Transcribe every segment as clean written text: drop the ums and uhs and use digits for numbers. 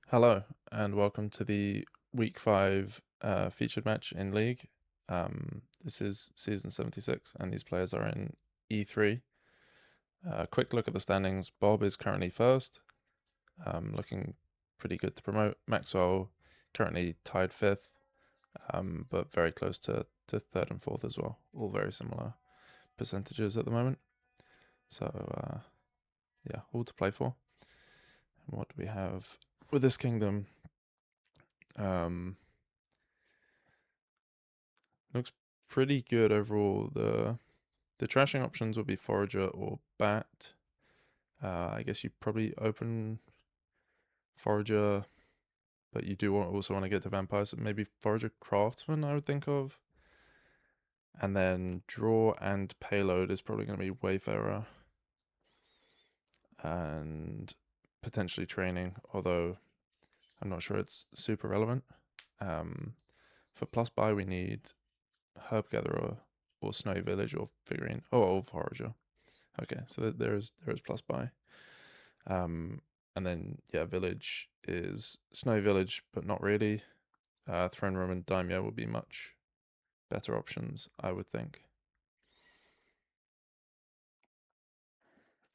Hello, and welcome to the Week 5 featured match in League. This is Season 76, and these players are in E3. Quick look at the standings. Bob is currently first, looking pretty good to promote. Mackswhel currently tied fifth, but very close to third and fourth as well. All very similar percentages at the moment. So, yeah, all to play for. And what do we have with this kingdom? Looks pretty good overall. The trashing options would be Forager or Bat. I guess you probably open Forager, but you do also want to get to Vampires. So maybe Forager Craftsman, I would think of. And then Draw and Payload is probably going to be Wayfarer. And potentially Training, although I'm not sure it's super relevant. For plus buy, we need Herb Gatherer or Snowy Village or Figurine. Or Forager. Okay, so there is plus buy. And then yeah, Village is Snowy Village, but not really. Throne Room and Daimyo will be much better options, I would think.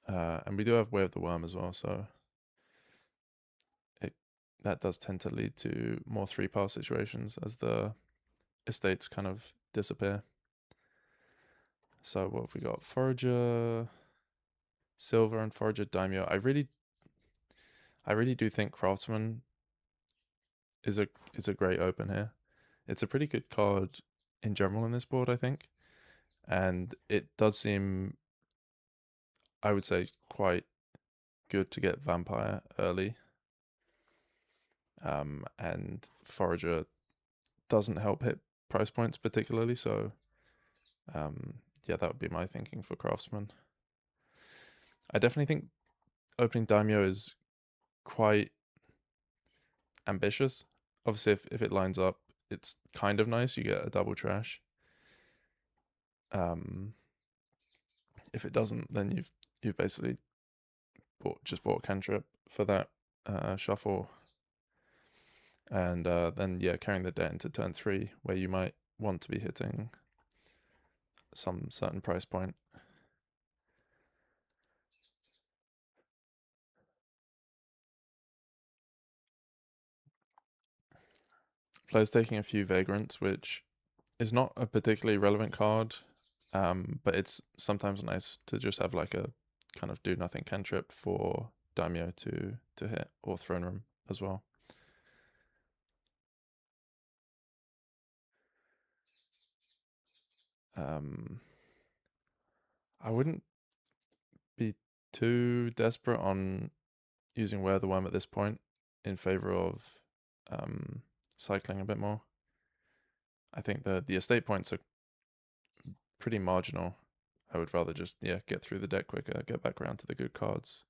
And we do have Way of the Worm as well, so that does tend to lead to more 3-pass situations as the estates kind of disappear. So what have we got? Forager, Silver, and Forager Daimyo. I really do think Craftsman is a great open here. It's a pretty good card in general in this board, I think, and it does seem, I would say, quite good to get Vampire early. And Forager doesn't help hit price points particularly, so yeah, that would be my thinking for Craftsman. I definitely think opening Daimyo is quite ambitious. Obviously, if it lines up, it's kind of nice. You get a double trash. If it doesn't, then you've basically just bought cantrip for that shuffle, and then yeah, carrying the debt into turn 3, where you might want to be hitting some certain price point. Players taking a few Vagrants, which is not a particularly relevant card, but it's sometimes nice to just have like a kind of do nothing cantrip for Daimyo to hit, or Throne Room as well. I wouldn't be too desperate on using Wear the Worm at this point in favor of cycling a bit more. I think the estate points are pretty marginal. I would rather just get through the deck quicker, get back around to the good cards.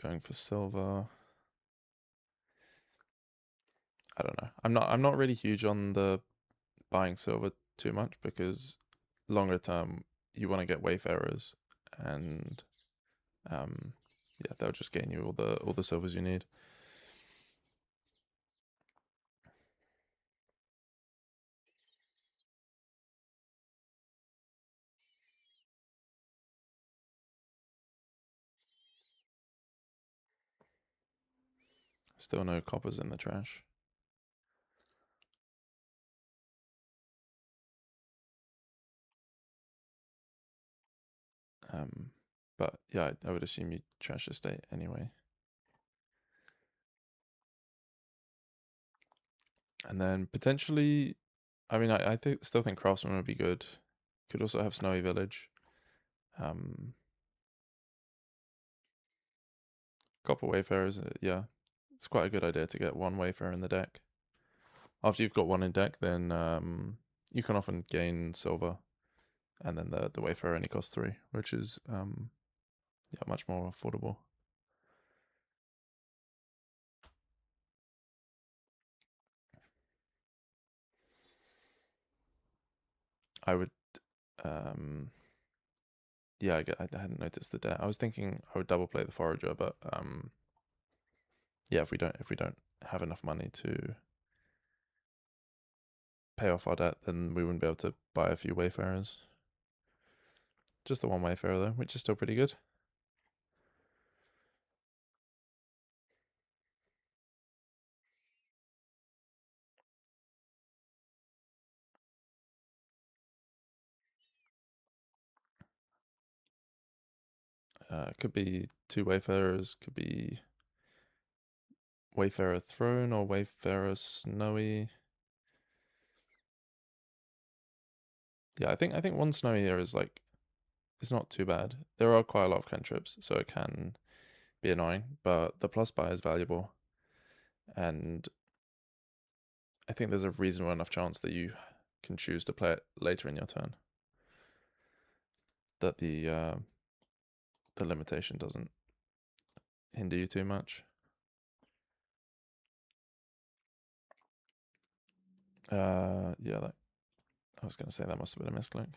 Going for silver. I don't know. I'm not really huge on the buying silver too much, because longer term you want to get Wayfarers, and yeah, they'll just gain you all the silvers you need. Still no coppers in the trash. But yeah, I would assume you trash estate anyway. And then potentially, I mean, I still think Craftsman would be good. Could also have Snowy Village. couple Wayfarers, yeah, it's quite a good idea to get one Wayfarer in the deck. After you've got one in deck, then you can often gain silver, and then the Wayfarer only costs 3, which is yeah, much more affordable. I would, yeah, I hadn't noticed the debt. I was thinking I would double play the Forager, but yeah, if we don't have enough money to pay off our debt, then we wouldn't be able to buy a few Wayfarers. Just the one Wayfarer though, which is still pretty good. Could be 2 Wayfarers, could be Wayfarer Throne or Wayfarer Snowy. Yeah, I think 1 Snowy here is like, it's not too bad. There are quite a lot of cantrips, so it can be annoying, but the plus buy is valuable, and I think there's a reasonable enough chance that you can choose to play it later in your turn, that the limitation doesn't hinder you too much. Yeah, I was going to say that must have been a misclick.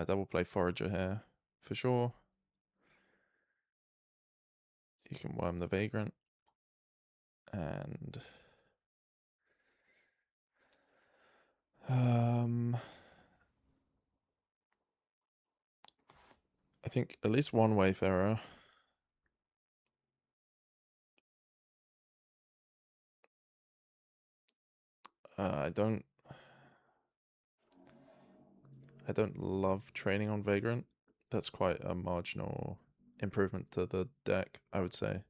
Double play Forager here, for sure. You can worm the Vagrant, and I think at least 1 Wayfarer. I don't love training on Vagrant. That's quite a marginal improvement to the deck, I would say.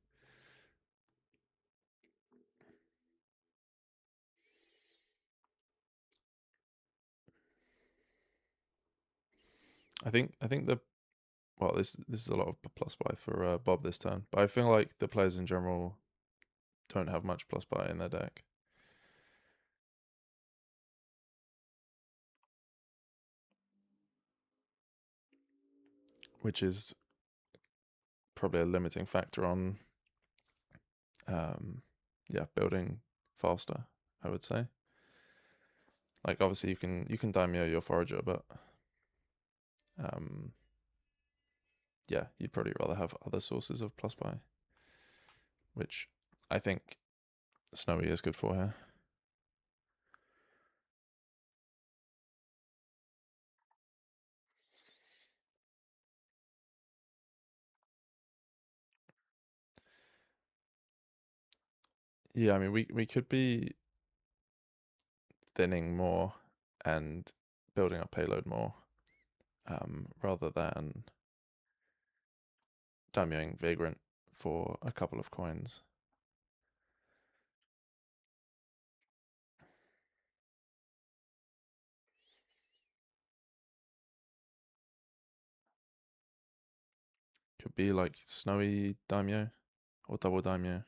I think the well, this is a lot of plus buy for Bob this turn, but I feel like the players in general don't have much plus buy in their deck. Which is probably a limiting factor on yeah, building faster, I would say. Like obviously you can daimyo your Forager, but yeah, you'd probably rather have other sources of plus buy, which I think Snowy is good for here. Yeah, I mean we could be thinning more and building our payload more, rather than daimyoing Vagrant for a couple of coins. Could be like Snowy daimyo or double daimyo.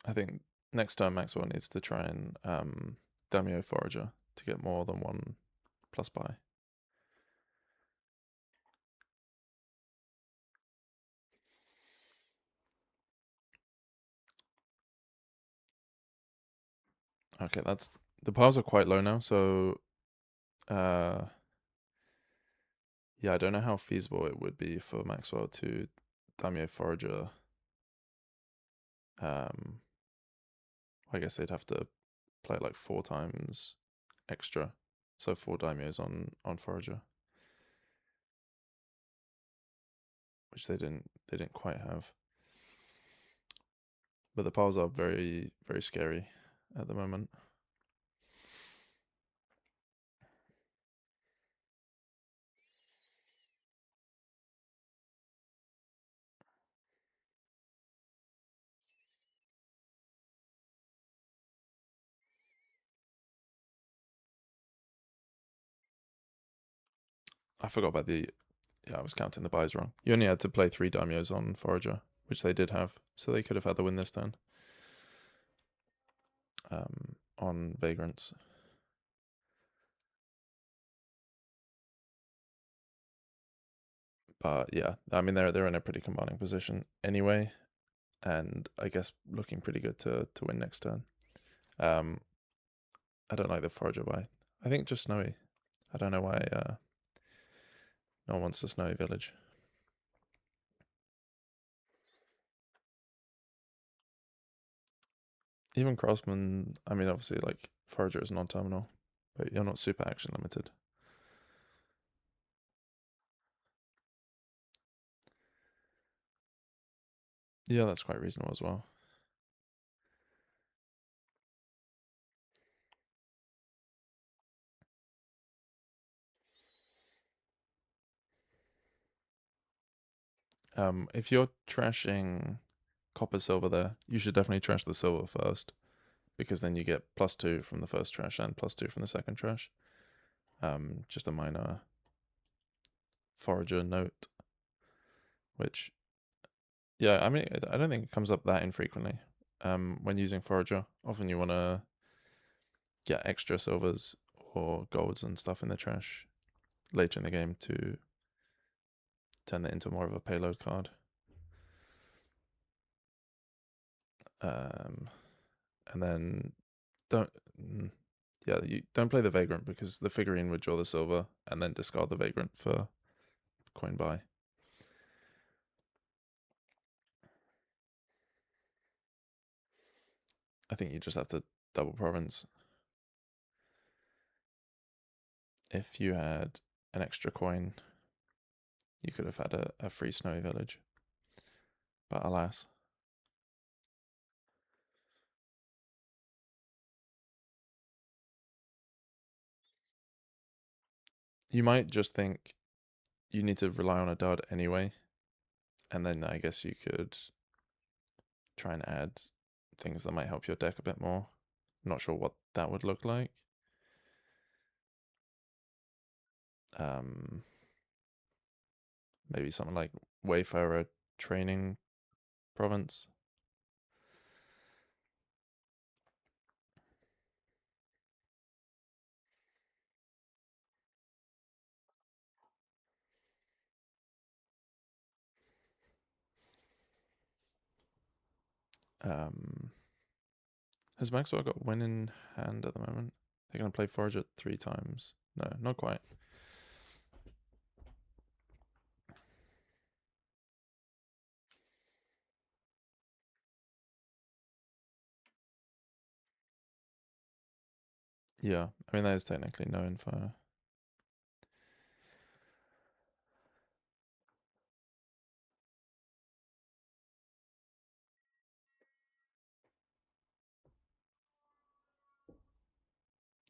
I think next time Mackswhel needs to try and daimyo Forager to get more than 1 plus buy. Okay, that's the piles are quite low now, so uh yeah, I don't know how feasible it would be for Mackswhel to daimyo Forager. I guess they'd have to play like 4 times extra, so 4 daimyos on Forager, which they didn't quite have. But the piles are very scary at the moment. I forgot about the. Yeah, I was counting the buys wrong. You only had to play 3 daimios on Forager, which they did have, so they could have had the win this turn. On Vagrants. But yeah, I mean they're in a pretty commanding position anyway, and I guess looking pretty good to win next turn. I don't like the Forager buy. I think just Snowy. I don't know why no one wants the Snowy Village. Even Crossman, I mean obviously like Forager is non-terminal, but you're not super action limited. Yeah, that's quite reasonable as well. If you're trashing copper silver there, you should definitely trash the silver first, because then you get +2 from the first trash and +2 from the second trash. Just a minor Forager note, which, yeah, I mean, I don't think it comes up that infrequently. When using Forager, often you want to get extra silvers or golds and stuff in the trash later in the game to turn it into more of a payload card. And then don't, yeah, you don't play the Vagrant because the figurine would draw the silver and then discard the Vagrant for coin buy. I think you just have to double province. If you had an extra coin, you could have had a free Snowy Village. But alas. You might just think you need to rely on a dud anyway, and then I guess you could try and add things that might help your deck a bit more. I'm not sure what that would look like. Maybe something like Wayfarer Training Province. Has Mackswhel got win in hand at the moment? They're going to play Forager 3 times. No, not quite. Yeah, I mean, that is technically no info.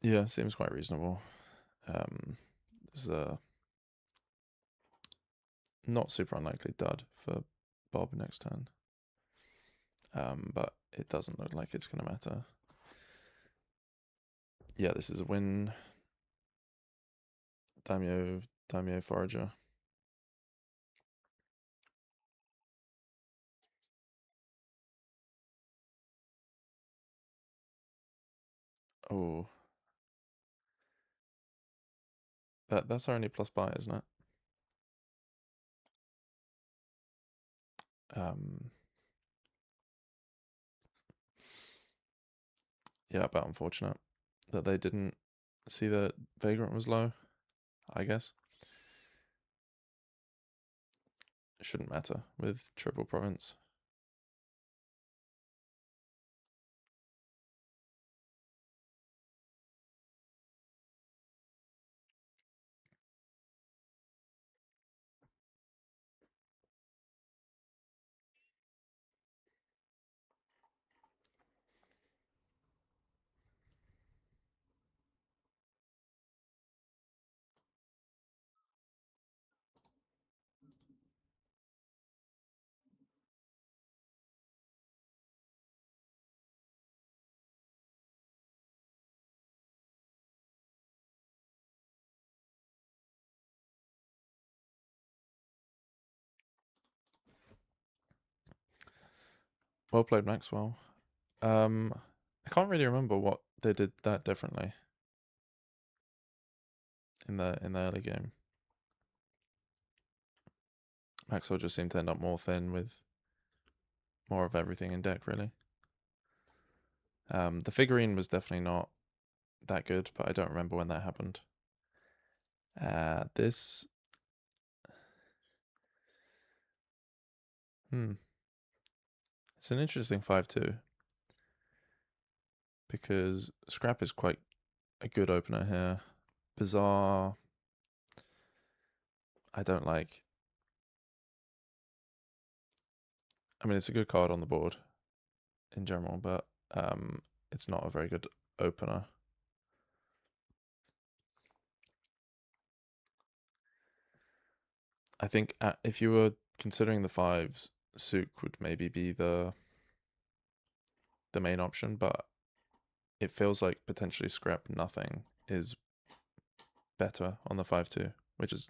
Yeah, seems quite reasonable. This is a not super unlikely dud for Bob next turn. But it doesn't look like it's going to matter. Yeah, this is a win. Daimyo Forager. Oh, that's our only plus buy, isn't it? Yeah, but unfortunate that they didn't see that Vagrant was low, I guess. It shouldn't matter with triple province. Well played, Mackswhel. I can't really remember what they did that differently in the early game. Mackswhel just seemed to end up more thin with more of everything in deck, really. The figurine was definitely not that good, but I don't remember when that happened. This... It's an interesting 5-2. Because Scrap is quite a good opener here. Bizarre... I don't like. I mean, it's a good card on the board in general, but it's not a very good opener. I think if you were considering the fives, Souk would maybe be the main option, but it feels like potentially Scrap nothing is better on the 5-2, which is,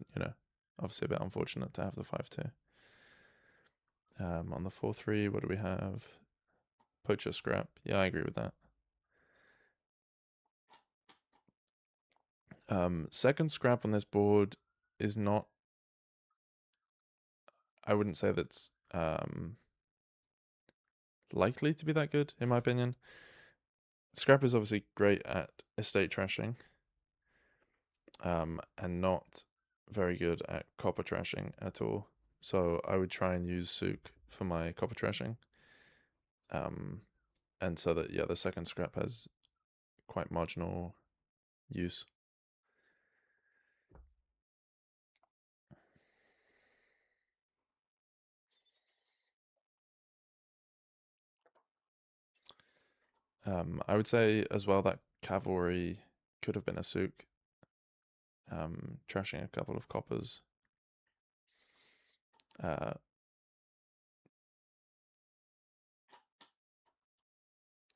obviously a bit unfortunate to have the 5-2. On the 4-3, what do we have? Poacher Scrap. Yeah, I agree with that. Second Scrap on this board is not... I wouldn't say that's likely to be that good, in my opinion. Scrap is obviously great at estate trashing, and not very good at copper trashing at all. So I would try and use Souk for my copper trashing. And so that, yeah, the second Scrap has quite marginal use. I would say as well that Cavalry could have been a Souk, trashing a couple of coppers.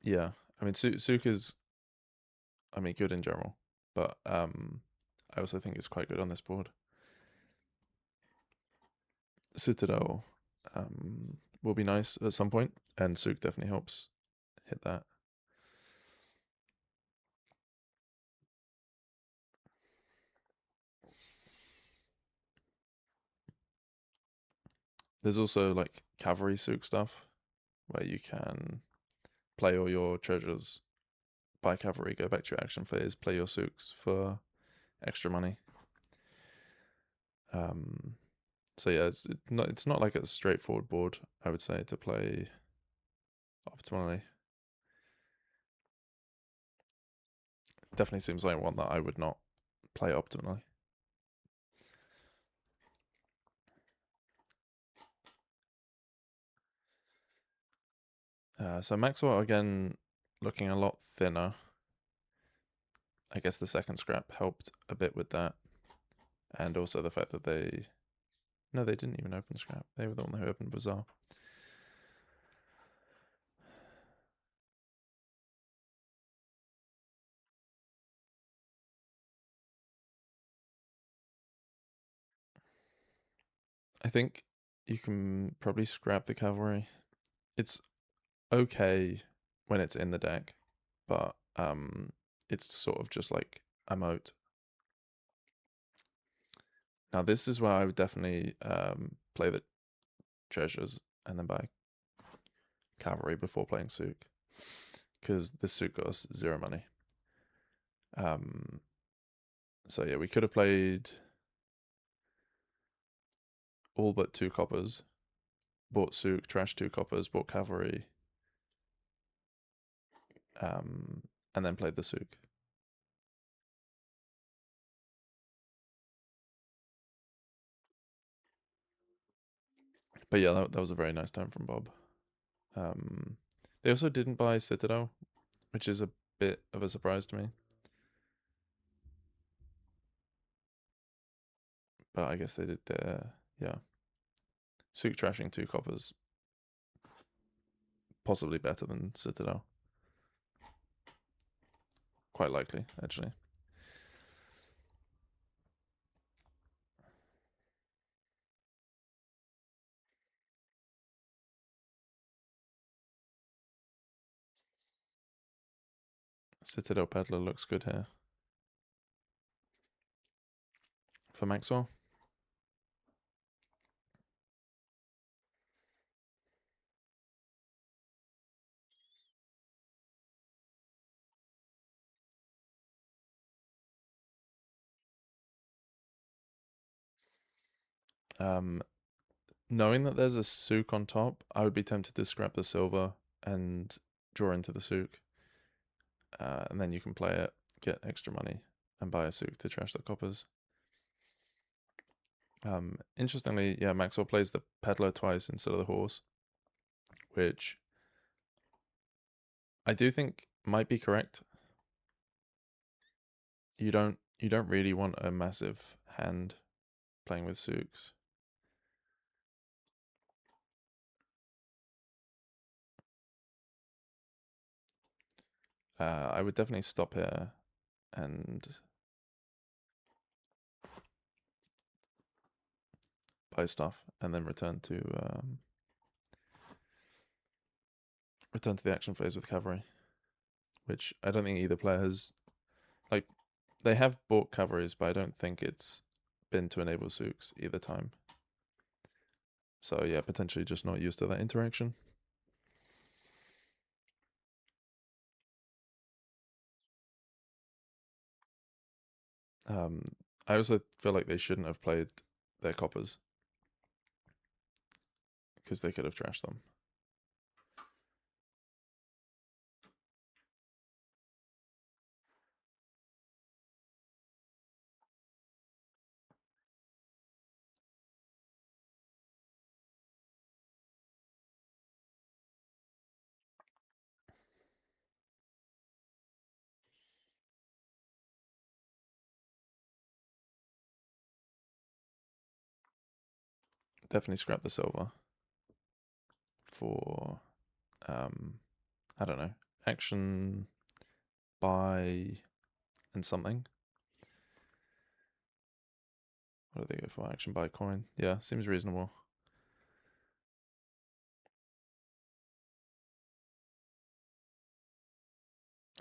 Yeah, I mean, Souk is, I mean, good in general, but I also think it's quite good on this board. Citadel will be nice at some point, and Souk definitely helps hit that. There's also like Cavalry Souk stuff, where you can play all your treasures, buy Cavalry, go back to your action phase, play your Souks for extra money. So yeah, it's not like a straightforward board, I would say, to play optimally. Definitely seems like one that I would not play optimally. So Mackswhel again looking a lot thinner. I guess the second Scrap helped a bit with that, and also the fact that they didn't even open Scrap. They were the one who opened Bazaar. I think you can probably scrap the Cavalry. It's okay when it's in the deck, but it's sort of just like a moat. Now this is where I would definitely play the treasures and then buy Cavalry before playing Souk, because this Souk got us 0 money. So yeah, we could have played all but 2 coppers, bought Souk, trashed 2 coppers, bought Cavalry, and then played the Souk. But yeah, that was a very nice turn from Bob. They also didn't buy Citadel, which is a bit of a surprise to me. But I guess they did yeah. Souk trashing 2 coppers, possibly better than Citadel. Quite likely, actually. Citadel Peddler looks good here. For Mackswhel. Knowing that there's a Souk on top, I would be tempted to scrap the silver and draw into the Souk. And then you can play it, get extra money, and buy a Souk to trash the coppers. Interestingly, yeah, Mackswhel plays the Peddler twice instead of the horse, which I do think might be correct. You don't really want a massive hand playing with Souks. I would definitely stop here and buy stuff, and then return to the action phase with cavalry, which I don't think either player has. Like, they have bought cavalries, but I don't think it's been to enable Souks either time. So yeah, potentially just not used to that interaction. I also feel like they shouldn't have played their coppers because they could have trashed them. Definitely scrap the silver for I don't know, action, buy, and something. What do they go for? Action, buy, coin. Yeah, seems reasonable.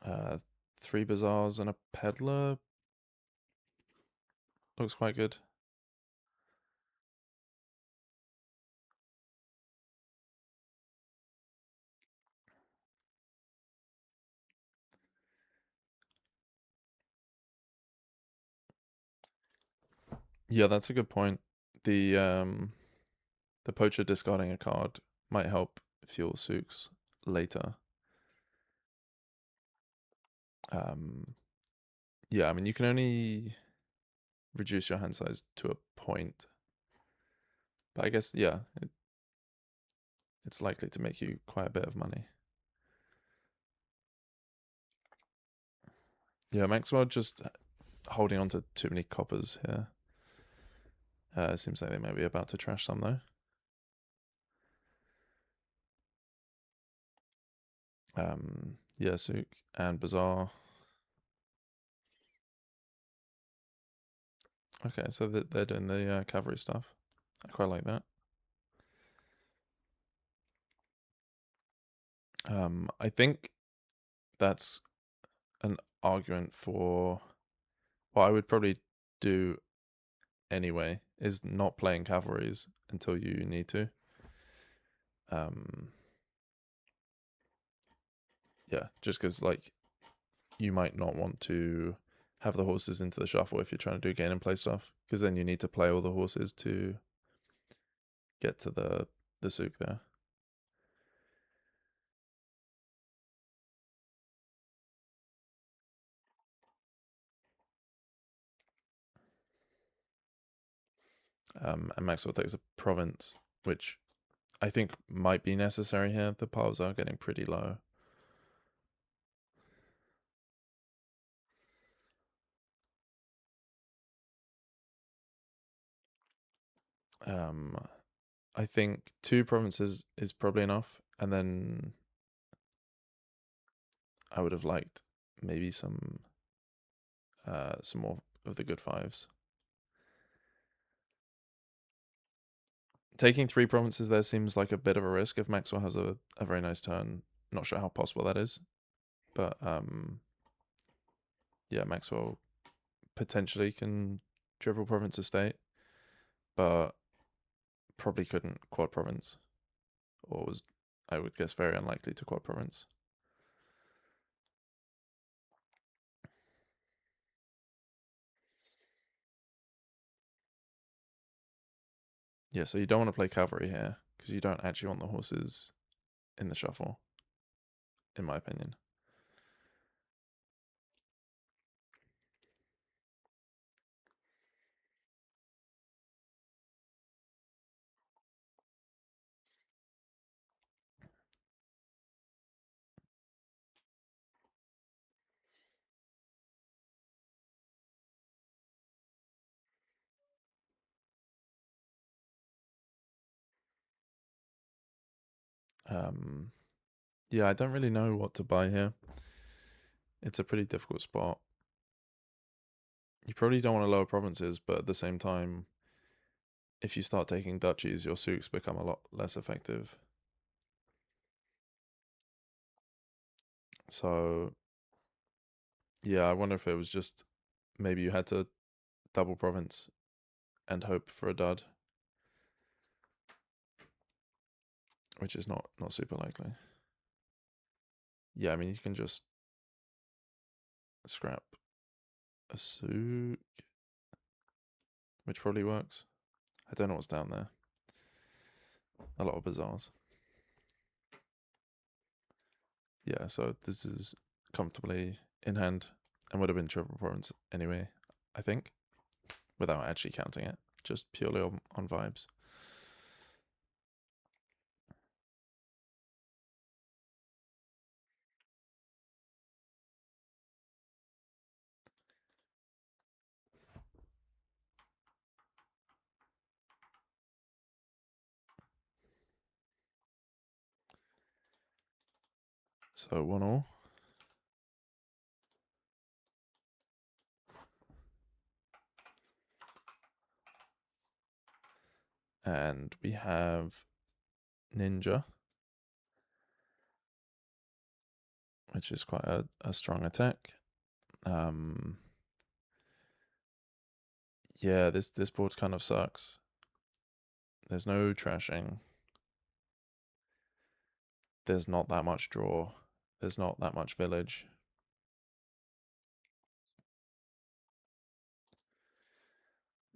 Uh, 3 bazaars and a peddler looks quite good. Yeah, that's a good point. The poacher discarding a card might help fuel Souks later. Yeah, I mean, you can only reduce your hand size to a point, but I guess, yeah, it's likely to make you quite a bit of money. Yeah, Mackswhel just holding on to too many coppers here. Seems like they may be about to trash some though. Yeah, Souk and Bazaar. Okay, so they're doing the cavalry stuff. I quite like that. I think that's an argument for what I would probably do anyway is not playing cavalries until you need to. Yeah, just because like you might not want to have the horses into the shuffle if you're trying to do gain and play stuff, because then you need to play all the horses to get to the Souk there. And Mackswhel takes a province, which I think might be necessary here. The piles are getting pretty low. I think 2 provinces is probably enough, and then I would have liked maybe some more of the good 5s. Taking 3 provinces there seems like a bit of a risk if Mackswhel has a very nice turn. Not sure how possible that is, but yeah, Mackswhel potentially can triple province estate, but probably couldn't quad province, or was, I would guess, very unlikely to quad province. Yeah, so you don't want to play cavalry here because you don't actually want the horses in the shuffle, in my opinion. Yeah, I don't really know what to buy here. It's a pretty difficult spot. You probably don't want to lower provinces, but at the same time, if you start taking duchies, your souks become a lot less effective. So, yeah, I wonder if it was just maybe you had to double province and hope for a dud, which is not super likely. Yeah, I mean, you can just scrap a Souk, which probably works. I don't know what's down there. A lot of bazaars. Yeah, so this is comfortably in hand and would have been triple province anyway, I think, without actually counting it, just purely on vibes. So 1-1. And we have Ninja, which is quite a strong attack. Yeah, this board kind of sucks. There's no trashing. There's not that much draw. There's not that much village.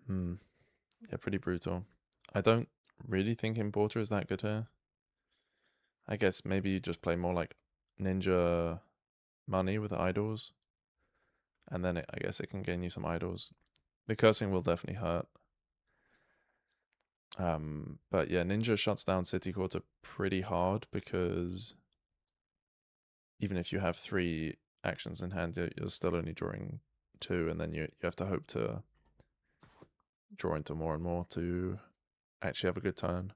Yeah, pretty brutal. I don't really think Importer is that good here. I guess maybe you just play more like Ninja money with idols, and then I guess it can gain you some idols. The cursing will definitely hurt. But yeah, Ninja shuts down City Quarter pretty hard because even if you have 3 actions in hand, you're still only drawing 2, and then you have to hope to draw into more and more to actually have a good turn.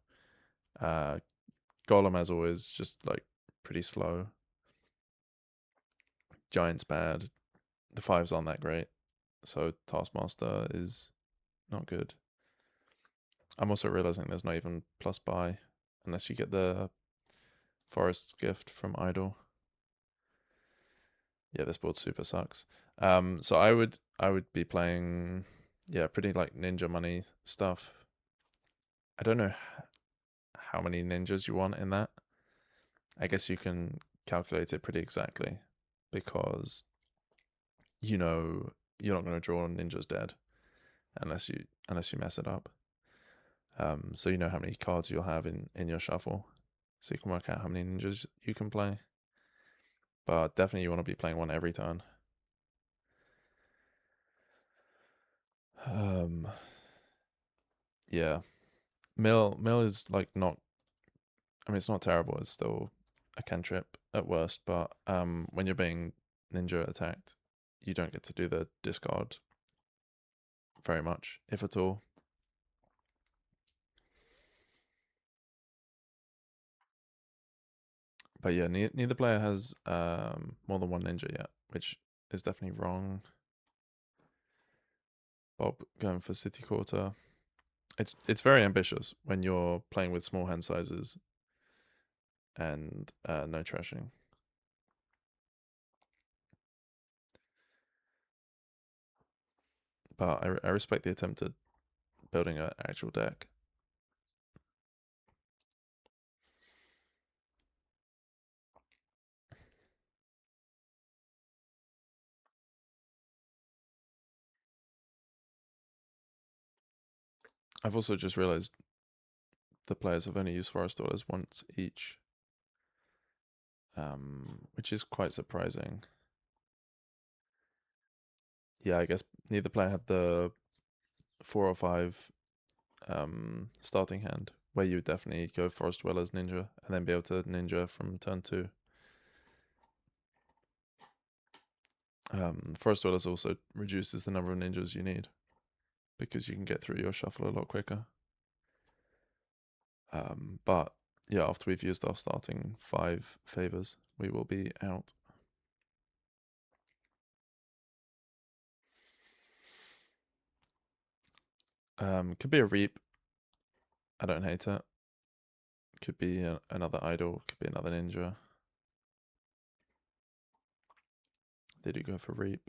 Golem, as always, just like pretty slow. Giant's bad. The 5s aren't that great, so Taskmaster is not good. I'm also realizing there's not even plus buy unless you get the Forest's Gift from Idol. Yeah, this board super sucks. So I would be playing, yeah, pretty like ninja money stuff. I don't know how many ninjas you want in that. I guess you can calculate it pretty exactly because you know you're not going to draw ninjas dead unless you mess it up. So you know how many cards you'll have in your shuffle, so you can work out how many ninjas you can play. But definitely you want to be playing one every turn. Yeah, mill is like not. I mean, it's not terrible. It's still a cantrip at worst. But when you're being ninja attacked, you don't get to do the discard very much, if at all. But yeah, neither player has more than one ninja yet, which is definitely wrong. Bob going for City Quarter. It's very ambitious when you're playing with small hand sizes and no trashing. but I respect the attempt at building an actual deck. I've also just realized the players have only used Forest Dwellers once each, which is quite surprising. Yeah, I guess neither player had the 4 or 5 starting hand, where you would definitely go Forest Dwellers Ninja and then be able to Ninja from turn 2. Forest Dwellers also reduces the number of ninjas you need because you can get through your shuffle a lot quicker. But yeah, after we've used our starting 5 favors, we will be out. Could be a Reap. I don't hate it. Could be another Idol. Could be another Ninja. They do go for Reap,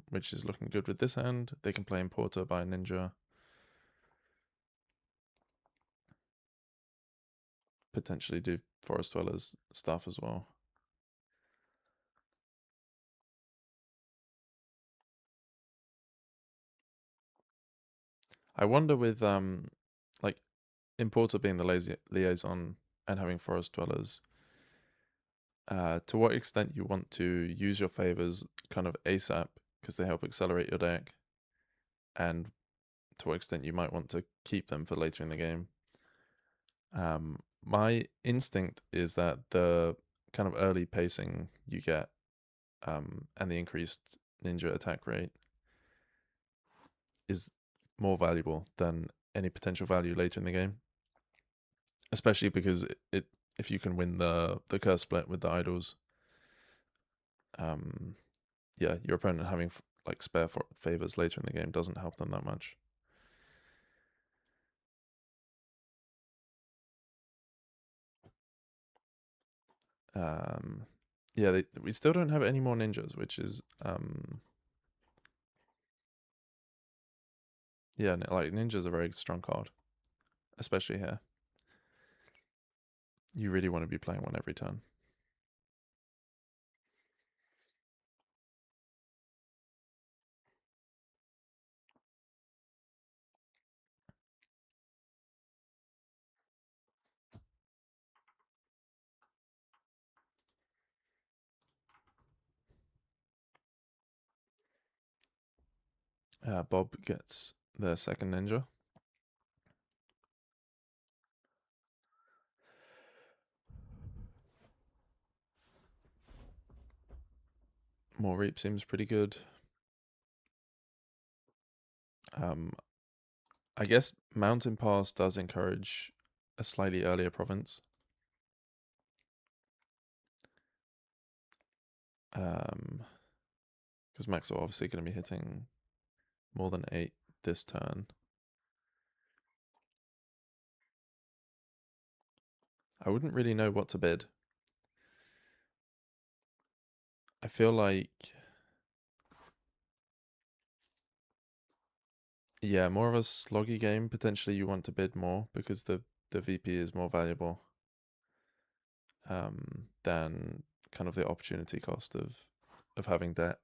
which is looking good with this hand. They can play Importer by Ninja. Potentially do Forest Dwellers stuff as well. I wonder with like Importer being the liaison and having Forest Dwellers, to what extent you want to use your favors kind of ASAP because they help accelerate your deck, and to what extent you might want to keep them for later in the game. My instinct is that the kind of early pacing you get, and the increased ninja attack rate is more valuable than any potential value later in the game, especially because it if you can win the curse split with the idols, yeah, your opponent having like spare favors later in the game doesn't help them that much. Yeah, we still don't have any more ninjas, which is yeah, like ninjas are a very strong card, especially here. You really want to be playing one every turn. Bob gets the second ninja. More Reap seems pretty good. I guess Mountain Pass does encourage a slightly earlier province. Because Mackswhel obviously going to be hitting more than 8 this turn. I wouldn't really know what to bid. I feel like, yeah, more of a sloggy game. Potentially you want to bid more because the VP is more valuable than kind of the opportunity cost of having debt.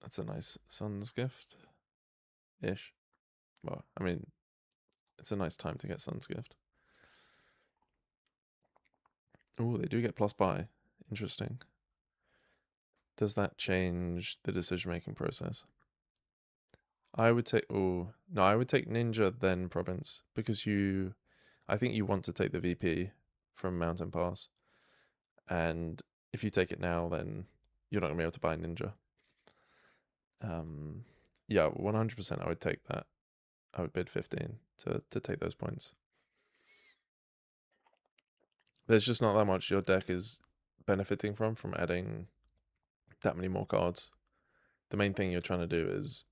That's a nice Sun's Gift ish. Well, I mean, it's a nice time to get Sun's Gift. Oh, they do get plus buy. Interesting. Does that change the decision making process? I would take. Oh no, I would take Ninja then Province because I think you want to take the VP from Mountain Pass, and if you take it now, then you're not gonna be able to buy Ninja. Yeah, 100%. I would take that. I would bid 15 to take those points. There's just not that much your deck is benefiting from adding that many more cards. The main thing you're trying to do is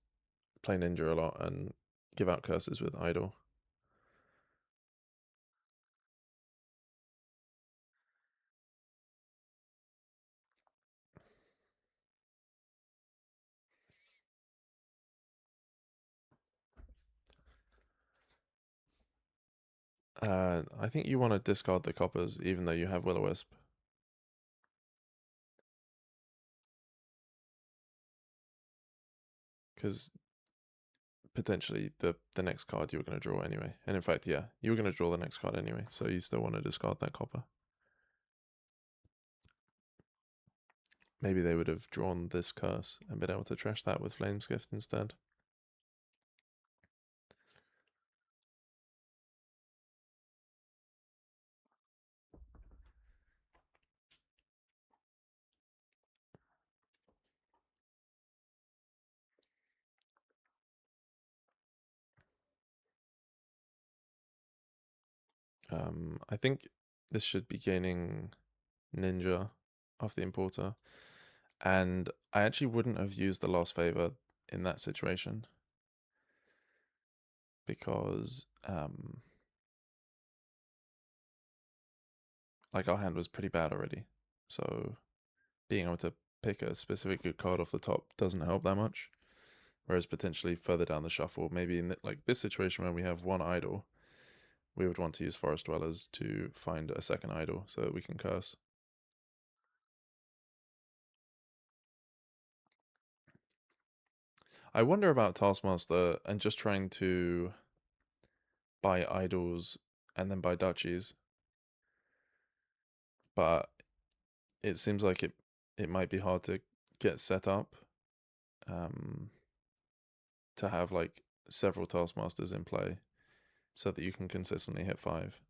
play Ninja a lot and give out curses with Idol. I think you want to discard the coppers even though you have Will-O-Wisp. Because potentially the next card you were going to draw anyway. And in fact, yeah, you were going to draw the next card anyway, so you still want to discard that copper. Maybe they would have drawn this curse and been able to trash that with Flame's Gift instead. I think this should be gaining Ninja off the importer. And I actually wouldn't have used the Lost Favor in that situation because like our hand was pretty bad already. So being able to pick a specific good card off the top doesn't help that much. Whereas potentially further down the shuffle, maybe in like this situation where we have one idol, we would want to use Forest Dwellers to find a second idol so that we can curse. I wonder about Taskmaster and just trying to buy idols and then buy duchies, but it seems like it might be hard to get set up to have like several Taskmasters in play so that you can consistently hit 5.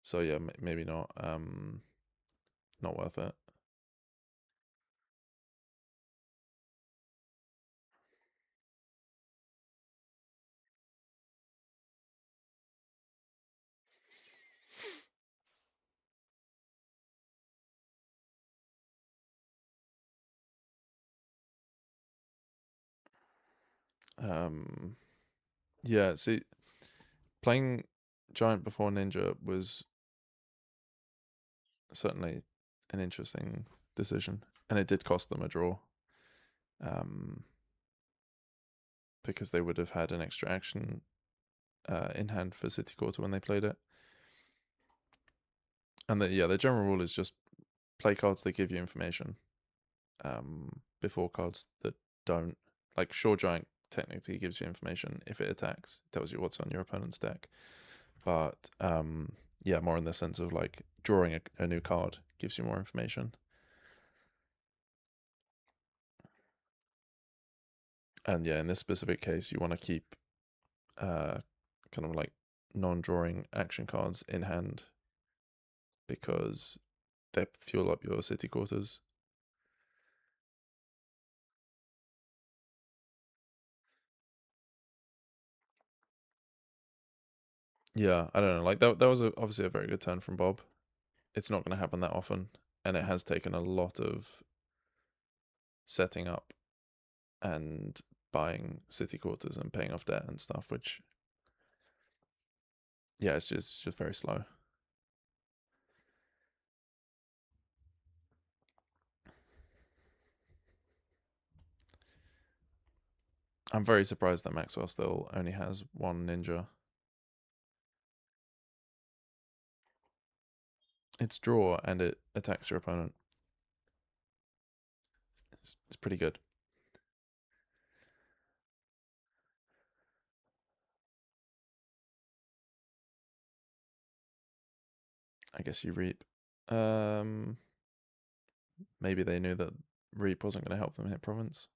So yeah, maybe not not worth it. Yeah, see, playing Giant before Ninja was certainly an interesting decision, and it did cost them a draw, because they would have had an extra action in hand for City Quarter when they played it. And the general rule is just play cards that give you information before cards that don't. Like Shore Giant technically gives you information if it attacks, it tells you what's on your opponent's deck. But yeah, more in the sense of like drawing a new card gives you more information. And yeah, in this specific case, you want to keep kind of like non-drawing action cards in hand because they fuel up your City Quarters. Yeah, I don't know. Like that was obviously a very good turn from Bob. It's not going to happen that often, and it has taken a lot of setting up and buying City Quarters and paying off debt and stuff, which yeah, it's just very slow. I'm very surprised that Mackswhel still only has one ninja. It's draw and it attacks your opponent. It's pretty good. I guess you reap. Maybe they knew that reap wasn't going to help them hit province.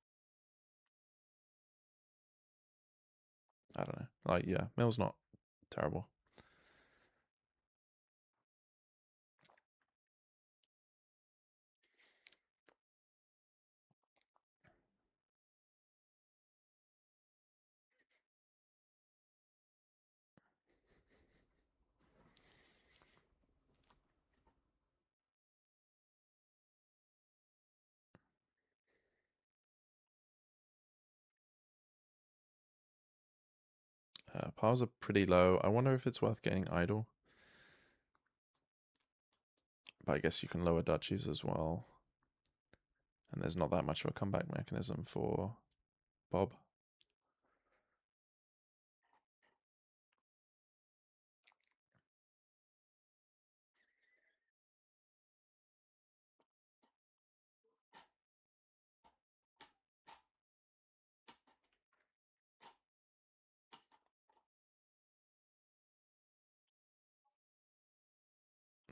I don't know. Like, yeah, mill's not terrible. Powers are pretty low. I wonder if it's worth getting idle. But I guess you can lower duchies as well. And there's not that much of a comeback mechanism for Bob.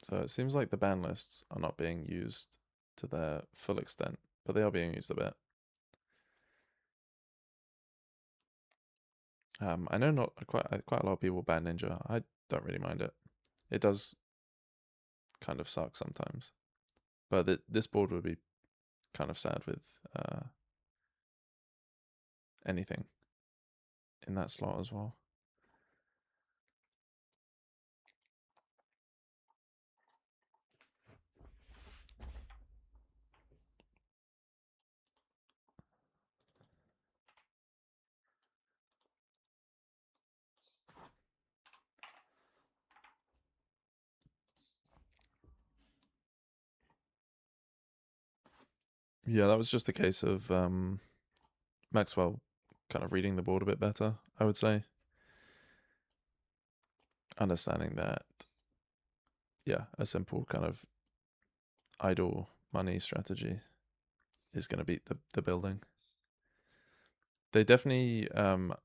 So it seems like the ban lists are not being used to their full extent, but they are being used a bit. I know not quite a lot of people ban Ninja. I don't really mind it. It does kind of suck sometimes, but this board would be kind of sad with anything in that slot as well. Yeah, that was just a case of Mackswhel kind of reading the board a bit better, I would say. Understanding that, yeah, a simple kind of idle money strategy is going to beat the building. They definitely underutilized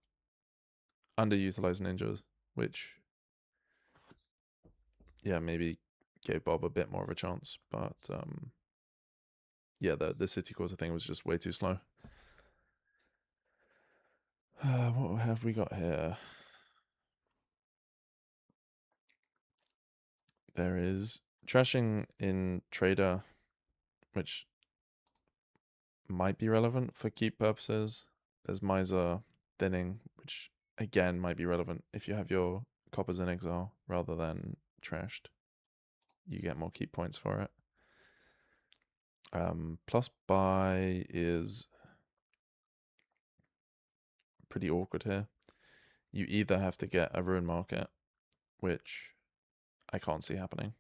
ninjas, which, yeah, maybe gave Bob a bit more of a chance. But yeah, the city quarter thing was just way too slow. What have we got here? There is trashing in trader, which might be relevant for keep purposes. There's miser thinning, which again might be relevant if you have your coppers in exile rather than trashed. You get more keep points for it. Plus buy is pretty awkward here. You either have to get a ruin market, which I can't see happening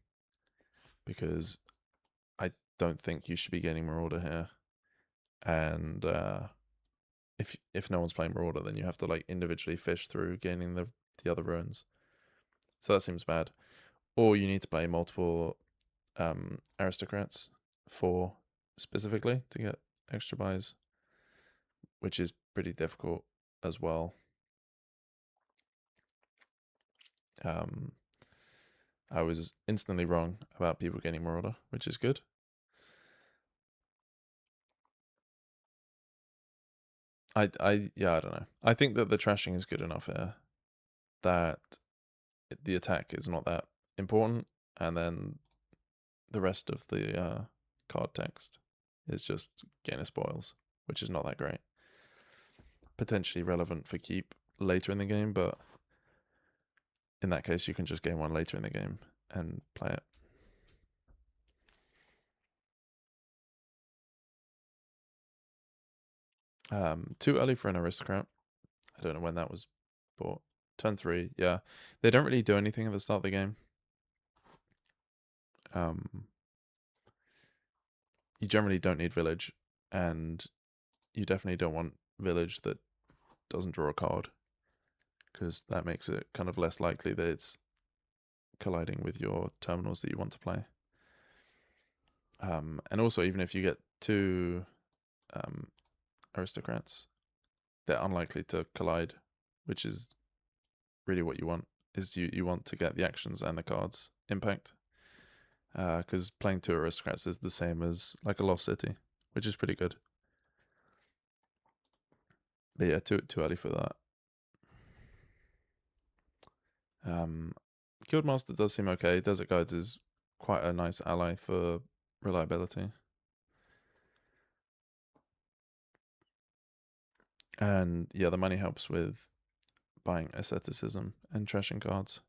because I don't think you should be getting Marauder here. And if no one's playing Marauder, then you have to like individually fish through gaining the other ruins. So that seems bad. Or you need to play multiple aristocrats for specifically to get extra buys, which is pretty difficult as well. I was instantly wrong about people getting Marauder, which is good. Yeah, I don't know. I think that the trashing is good enough here that the attack is not that important, and then the rest of the card text is just gainer spoils, which is not that great. Potentially relevant for keep later in the game, but in that case, you can just gain one later in the game and play it. Too early for an aristocrat. I don't know when that was bought. Turn 3, yeah. They don't really do anything at the start of the game. You generally don't need village, and you definitely don't want village that doesn't draw a card, because that makes it kind of less likely that it's colliding with your terminals that you want to play. And also, even if you get 2 aristocrats, they're unlikely to collide, which is really what you want. Is you want to get the actions and the cards impact, because playing 2 aristocrats is the same as like a lost city, which is pretty good. But yeah, too early for that. Guildmaster does seem okay. Desert Guides is quite a nice ally for reliability. And yeah, the money helps with buying asceticism and trashing cards.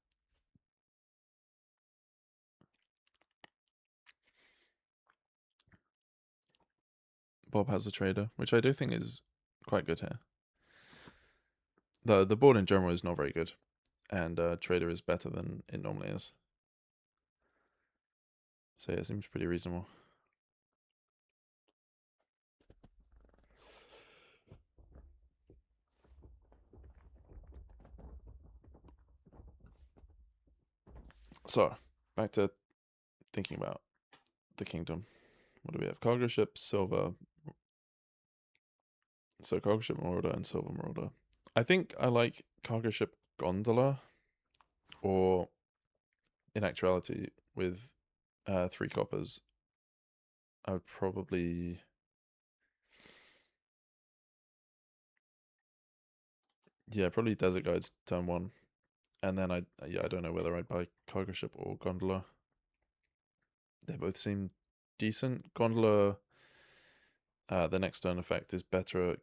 Bob has a trader, which I do think is quite good here. The board in general is not very good, and trader is better than it normally is. So yeah, it seems pretty reasonable. So back to thinking about the kingdom. What do we have? Cargo ship, silver. So cargo ship marauder and silver marauder. I think I like cargo ship gondola, or in actuality with 3 coppers, I would probably, yeah, probably desert guides turn 1, and then I don't know whether I'd buy cargo ship or gondola. They both seem decent. Gondola, the next turn effect is better at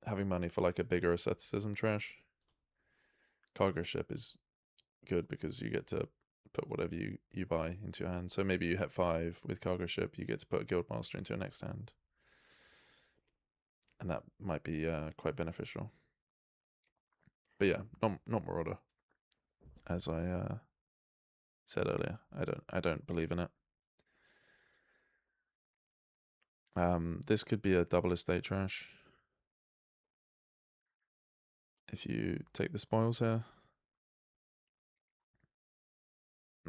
having money for like a bigger asceticism trash. Cargo ship is good because you get to put whatever you buy into your hand. So maybe you hit 5 with cargo ship, you get to put a guildmaster into your next hand, and that might be quite beneficial. But yeah, not marauder, as I said earlier. I don't believe in it. This could be a double estate trash if you take the spoils here.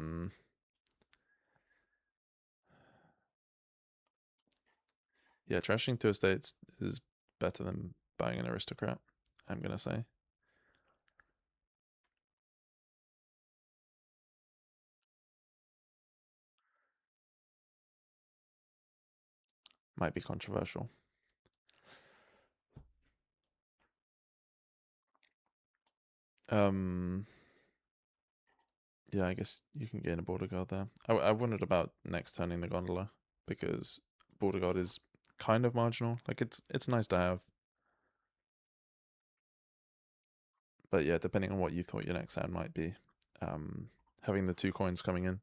Mm. Yeah, trashing 2 estates is better than buying an aristocrat, I'm gonna say. Might be controversial. Um, yeah, I guess you can gain a border guard there. I wondered about next turning the gondola, because border guard is kind of marginal. Like it's nice to have, but yeah, depending on what you thought your next hand might be, having the 2 coins coming in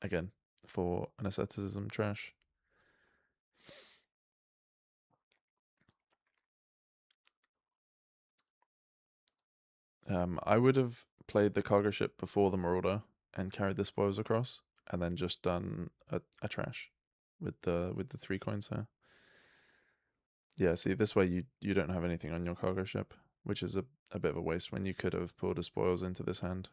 again for an asceticism trash. I would have played the cargo ship before the marauder and carried the spoils across, and then just done a trash with the 3 coins here. Yeah, see, this way you don't have anything on your cargo ship, which is a bit of a waste when you could have pulled a spoils into this hand.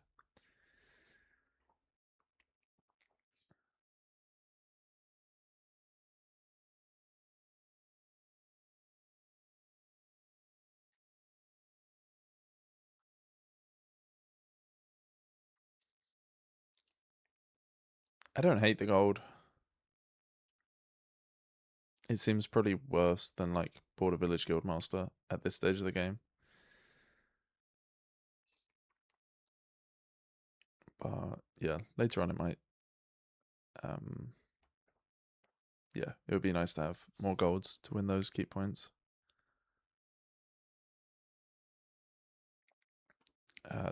I don't hate the gold. It seems probably worse than like Border Village Guildmaster at this stage of the game. But yeah, later on it might. Um, yeah, it would be nice to have more golds to win those keep points.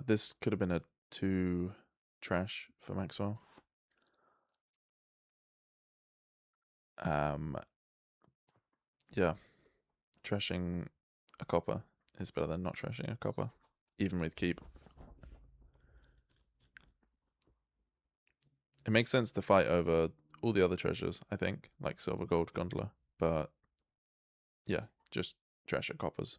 This could have been a 2 trash for Mackswhel. Um, yeah, trashing a copper is better than not trashing a copper, even with keep. It makes sense to fight over all the other treasures, I think, like silver, gold, gondola, but yeah, just trash at coppers.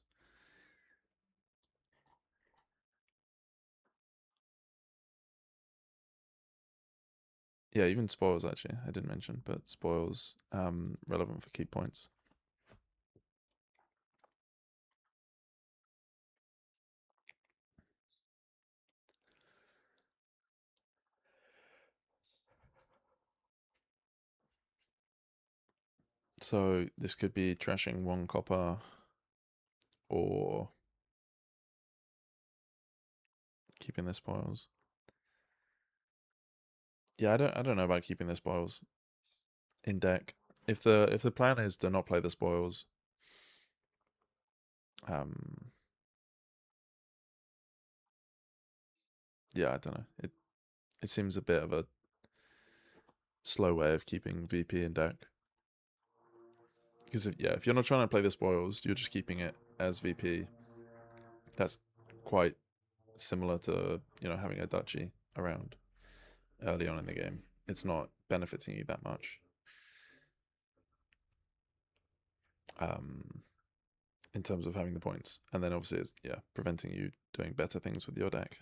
Yeah, even spoils actually, I didn't mention, but spoils relevant for keep points. So this could be trashing 1 copper, or keeping the spoils. Yeah, I don't know about keeping the spoils in deck. If the plan is to not play the spoils, um, yeah, I don't know. It seems a bit of a slow way of keeping VP in deck. Because if you're not trying to play the spoils, you're just keeping it as VP. That's quite similar to, having a duchy around early on in the game. It's not benefiting you that much. In terms of having the points. And then obviously it's, preventing you doing better things with your deck.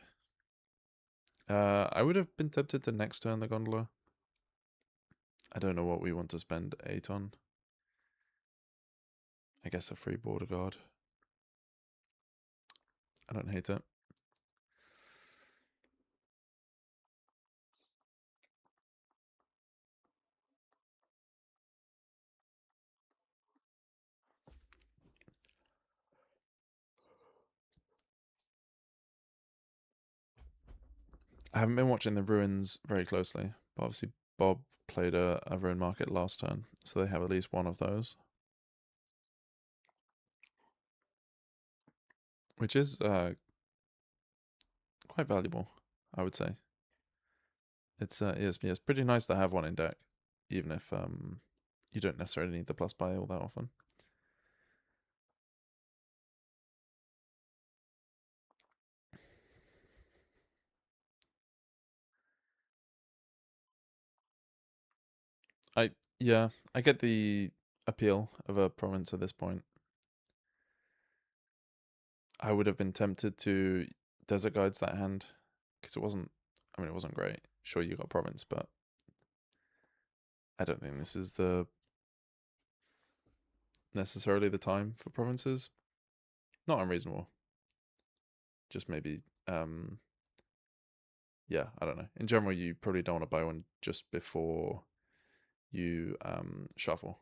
I would have been tempted to next turn the Gondola. I don't know what we want to spend 8 on. I guess a free border guard. I don't hate it. I haven't been watching the ruins very closely, but obviously Bob played a ruin market last turn, so they have at least one of those. Which is quite valuable, I would say. It's pretty nice to have one in deck, even if you don't necessarily need the plus buy all that often. I get the appeal of a province at this point. I would have been tempted to desert guides that hand because it wasn't great. Sure, you got province, but I don't think this is necessarily the time for provinces. Not unreasonable. Just maybe I don't know. In general, you probably don't want to buy one just before you shuffle.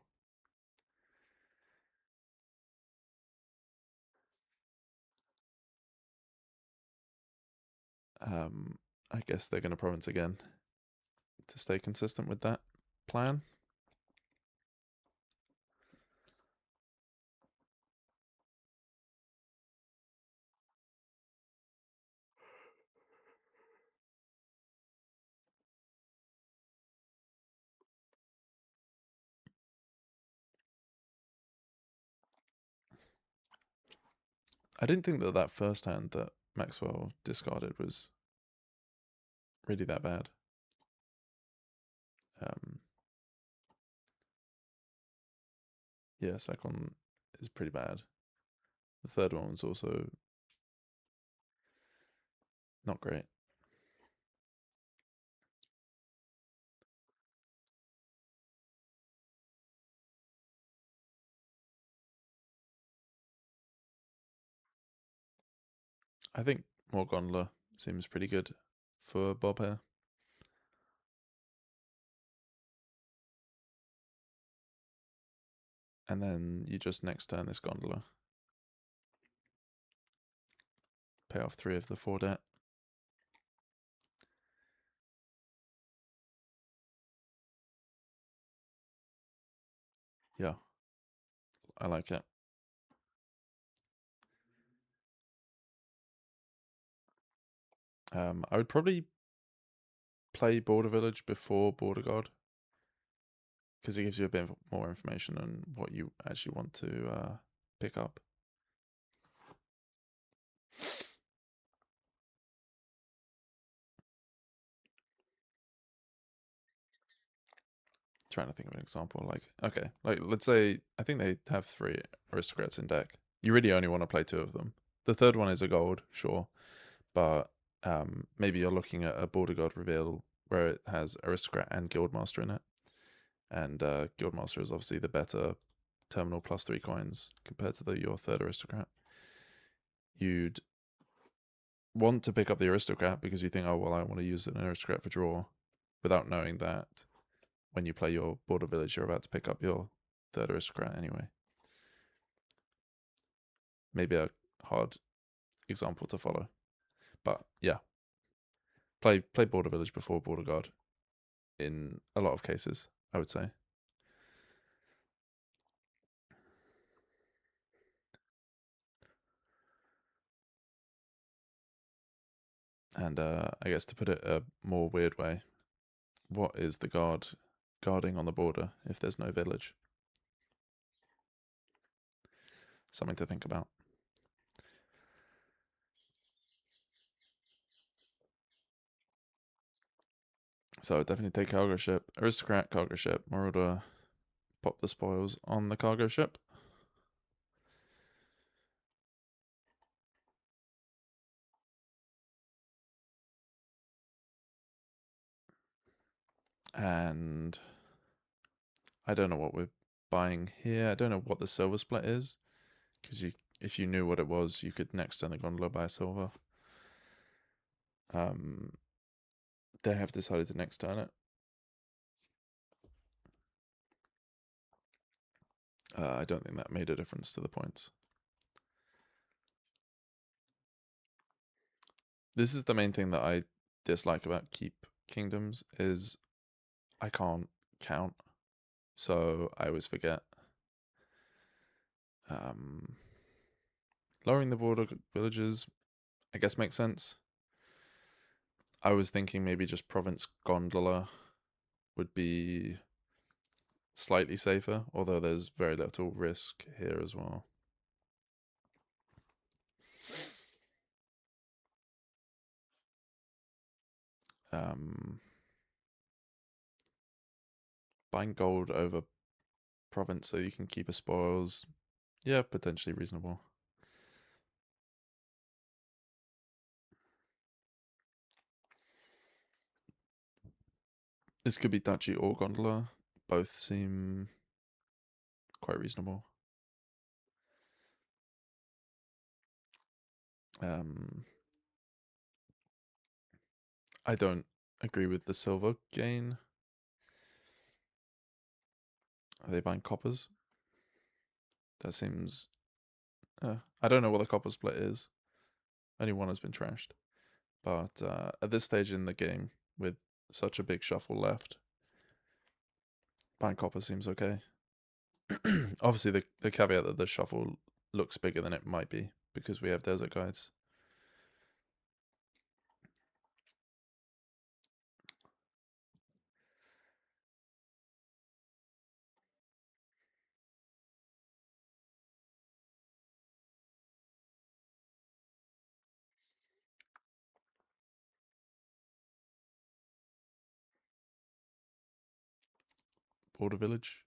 I guess they're going to province again to stay consistent with that plan. I didn't think that first hand that Mackswhel discarded was really that bad. Yeah, second is pretty bad. The third one was also not great. I think more Gondola seems pretty good for Bob here. And then you just next turn this Gondola. Pay off 3 of the 4 debt. Yeah, I like it. I would probably play Border Village before Border Guard because it gives you a bit more information on what you actually want to pick up. Trying to think of an example. Let's say I think they have 3 aristocrats in deck. You really only want to play 2 of them. The third one is a gold, sure, but maybe you're looking at a Border Guard reveal where it has aristocrat and guildmaster in it, and guildmaster is obviously the better terminal +3 coins compared to your third aristocrat. You'd want to pick up the aristocrat because you think, oh well, I want to use an aristocrat for draw, without knowing that when you play your border village, you're about to pick up your third aristocrat anyway. Maybe a hard example to follow, but yeah, play border village before border guard in a lot of cases, I would say. And I guess to put it a more weird way, what is the guard guarding on the border if there's no village? Something to think about. So definitely take cargo ship, aristocrat, cargo ship, marauder, pop the spoils on the cargo ship. And I don't know what we're buying here. I don't know what the silver split is, because if you knew what it was, you could next turn the gondola buy silver. They have decided to next turn it. I don't think that made a difference to the points. This is the main thing that I dislike about keep kingdoms is I can't count, so I always forget. Lowering the border villages, I guess, makes sense. I was thinking maybe just province gondola would be slightly safer, although there's very little risk here as well. Buying gold over province so you can keep a spoils, yeah, potentially reasonable. This could be duchy or gondola. Both seem quite reasonable. I don't agree with the silver gain. Are they buying coppers? That seems... I don't know what the copper split is. Only one has been trashed. But at this stage in the game, with such a big shuffle left, buying copper seems okay. Obviously, the caveat that the shuffle looks bigger than it might be, because we have desert guides. Border village.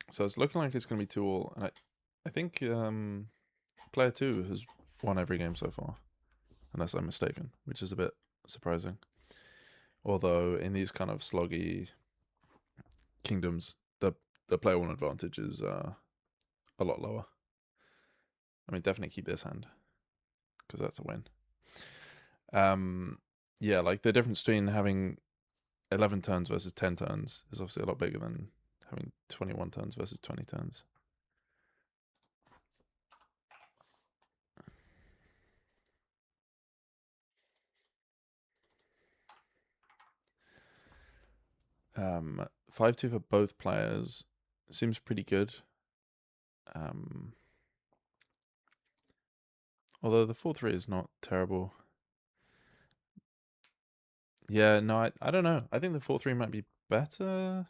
So it's looking like it's going to be 2-all, and I think player 2 has won every game so far, unless I'm mistaken, which is a bit surprising. Although in these kind of sloggy kingdoms, the player 1 advantage is a lot lower. I mean, definitely keep this hand, because that's a win. Yeah, like the difference between having 11 turns versus 10 turns is obviously a lot bigger than having 21 turns versus 20 turns. Um, 5-2 for both players seems pretty good. Although the 4-3 is not terrible. Yeah, no, I don't know. I think the 4-3 might be better.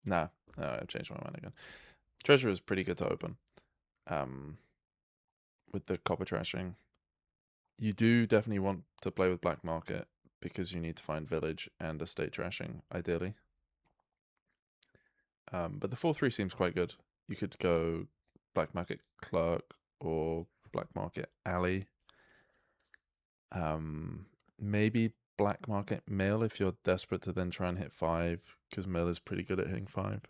Nah, no, I've changed my mind again. Treasure is pretty good to open. With the copper trashing. You do definitely want to play with black market because you need to find village and estate trashing, ideally. But the 4-3 seems quite good. You could go black market clerk or black market alley. Maybe black market mill if you're desperate to then try and hit 5, because mill is pretty good at hitting 5.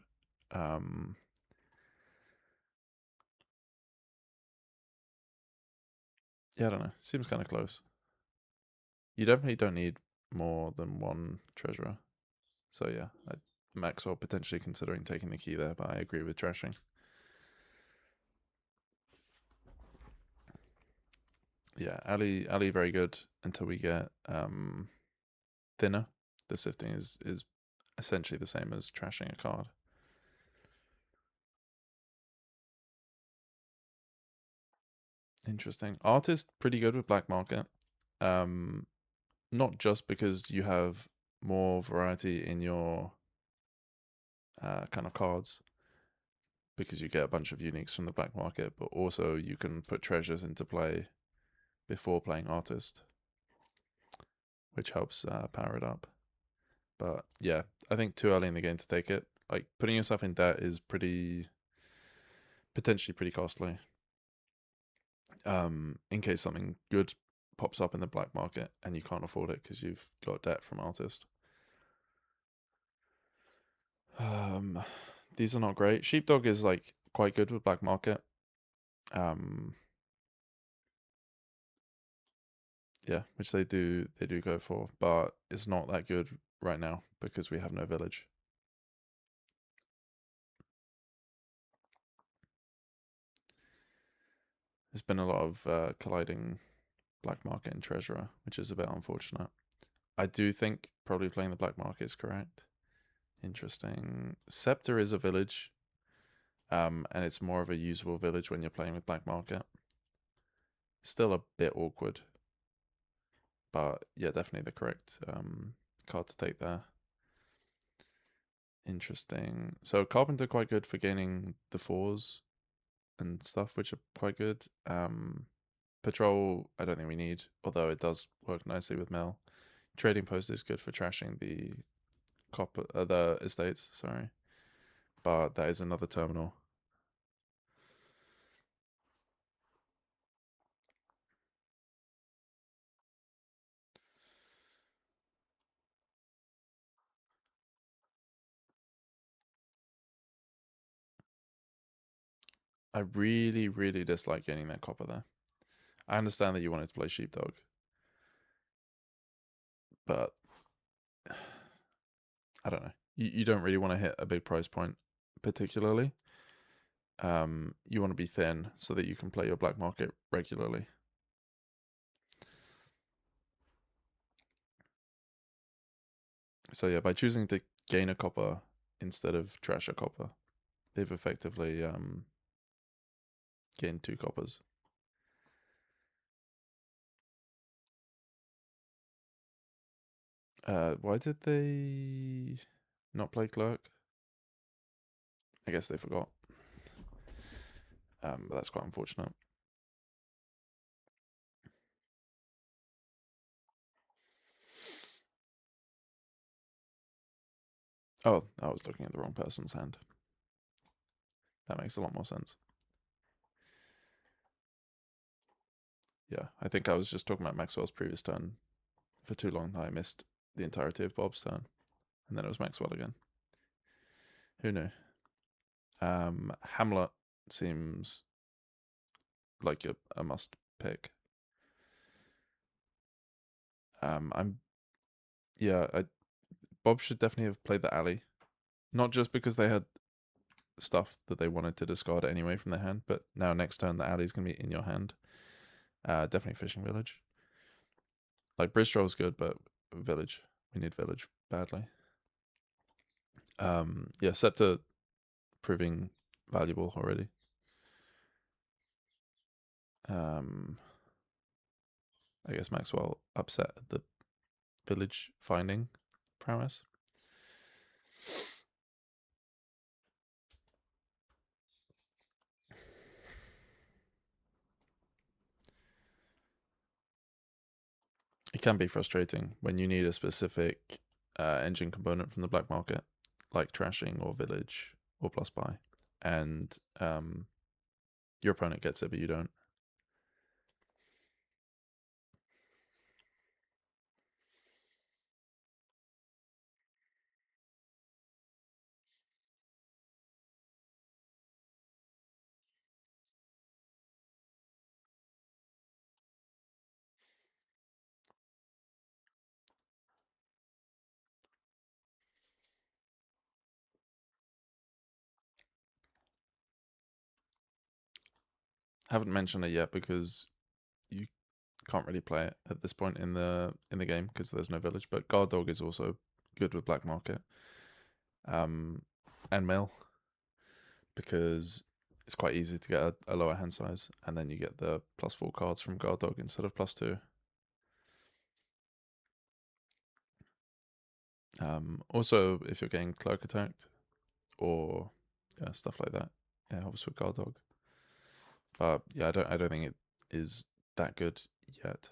Yeah, I don't know. Seems kind of close. You definitely don't need more than one treasurer. So yeah, Mackswhel potentially considering taking the key there, but I agree with trashing. Yeah, Ali very good until we get thinner. The sifting is essentially the same as trashing a card. Interesting. Artist, pretty good with black market. Not just because you have more variety in your kind of cards, because you get a bunch of uniques from the black market, but also you can put treasures into play before playing artist, which helps power it up. But yeah, I think too early in the game to take it. Like putting yourself in debt is potentially pretty costly. In case something good pops up in the black market and you can't afford it because you've got debt from artist. These are not great. Sheepdog is like quite good with black market. Yeah, which they do go for, but it's not that good right now because we have no village. There's been a lot of colliding black market and treasurer, which is a bit unfortunate. I do think probably playing the black market is correct. Interesting. Scepter is a village, and it's more of a usable village when you're playing with black market. Still a bit awkward, but yeah, definitely the correct card to take there. Interesting. So Carpenter quite good for gaining the 4s and stuff, which are quite good. Patrol, I don't think we need, although it does work nicely with Mel. Trading Post is good for trashing the the estates, sorry. But that is another terminal. I really, really dislike getting that copper there. I understand that you wanted to play Sheepdog, but I don't know. You don't really want to hit a big price point, particularly. You want to be thin so that you can play your black market regularly. So yeah, by choosing to gain a copper instead of trash a copper, they've effectively gained 2 coppers. Why did they not play Clerk? I guess they forgot. But that's quite unfortunate. Oh, I was looking at the wrong person's hand. That makes a lot more sense. Yeah, I think I was just talking about Mackswhel's previous turn for too long that I missed the entirety of Bob's turn. And then it was Mackswhel again. Who knew? Hamlet seems like a must pick. Bob should definitely have played the alley. Not just because they had stuff that they wanted to discard anyway from their hand, but now next turn the alley's going to be in your hand. Definitely Fishing Village. Like Bridgetroll's good, but Village. We need Village badly. Yeah, Scepter proving valuable already. I guess Mackswhel upset at the Village finding prowess. It can be frustrating when you need a specific engine component from the black market, like trashing or village or plus buy, and your opponent gets it, but you don't. Haven't mentioned it yet because you can't really play it at this point in the game because there's no village. But Guard Dog is also good with black market. and mill, because it's quite easy to get a lower hand size, and then you get the +4 cards from Guard Dog instead of +2. Also, if you're getting clerk attacked or stuff like that, it helps with Guard Dog. But yeah, I don't think it is that good yet.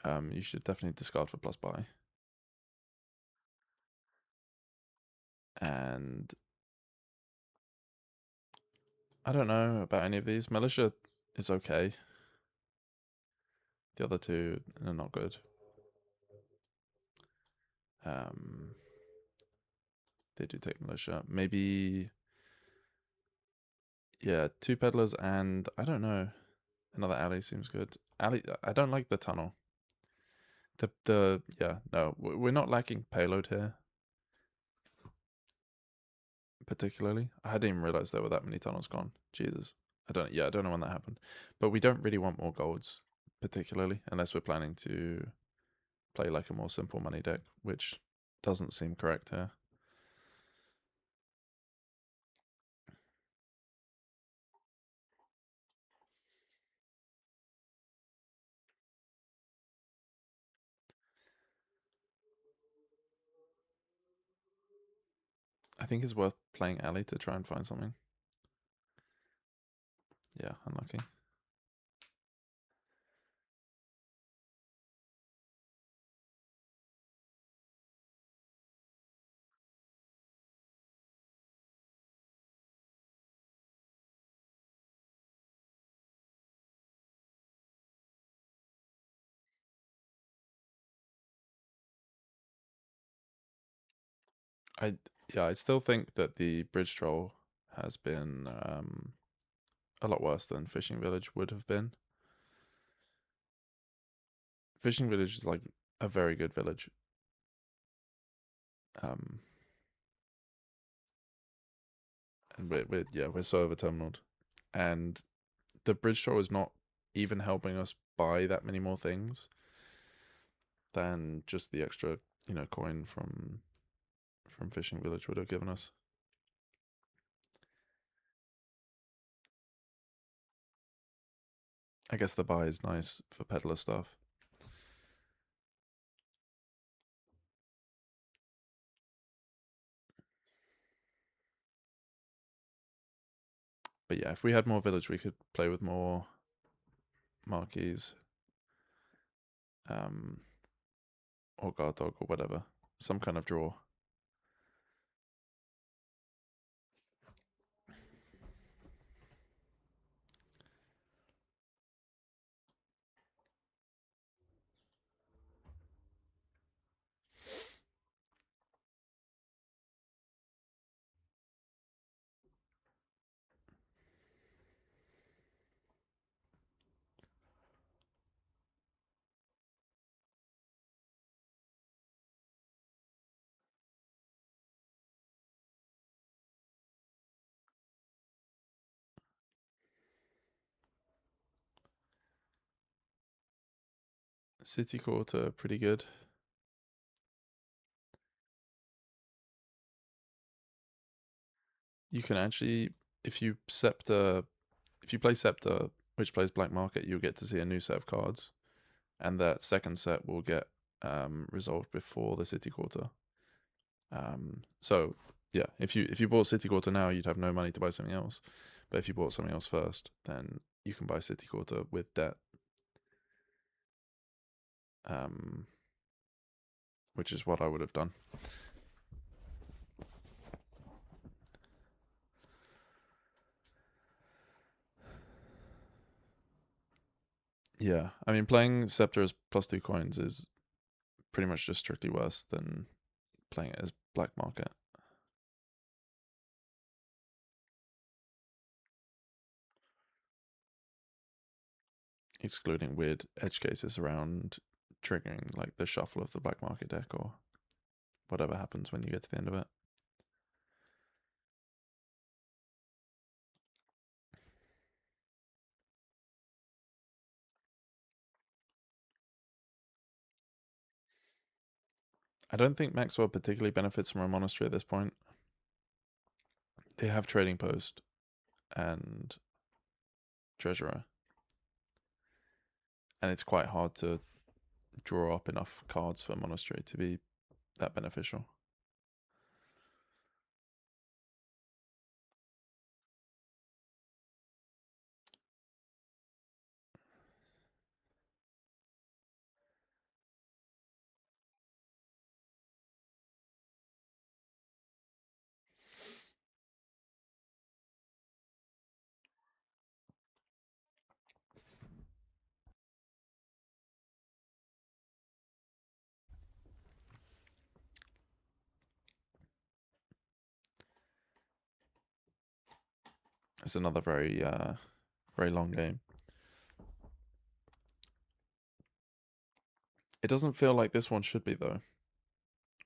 You should definitely discard for +buy. And I don't know about any of these. Militia is okay. The other two are not good. They do take militia. Maybe, yeah, 2 peddlers and I don't know. Another alley seems good. Alley, I don't like the tunnel. Yeah, no, we're not lacking payload here, particularly. I didn't even realize there were that many tunnels gone. Jesus. I don't know when that happened. But we don't really want more golds, particularly, unless we're planning to play like a more simple money deck, which doesn't seem correct here. I think it's worth playing alley to try and find something. Yeah, unlucky. I I still think that the bridge troll has been a lot worse than fishing village would have been. Fishing village is like a very good village. And we're so over terminaled, and the bridge troll is not even helping us buy that many more things than just the extra coin from fishing village would have given us. I guess the buy is nice for peddler stuff. But yeah, if we had more village, we could play with more marquees, or guard dog or whatever, some kind of draw. City quarter, pretty good. You can actually, if you play Scepter, which plays Black Market, you'll get to see a new set of cards, and that second set will get resolved before the City quarter. So yeah, if you bought City quarter now, you'd have no money to buy something else. But if you bought something else first, then you can buy City quarter with debt. Which is what I would have done. Yeah, I mean, playing Scepter as +2 coins is pretty much just strictly worse than playing it as Black Market. Excluding weird edge cases around triggering like the shuffle of the Black Market deck or whatever happens when you get to the end of it. I don't think Mackswhel particularly benefits from a monastery at this point. They have trading post and treasurer, and it's quite hard to draw up enough cards for monastery to be that beneficial. It's another very long game. It doesn't feel like this one should be, though.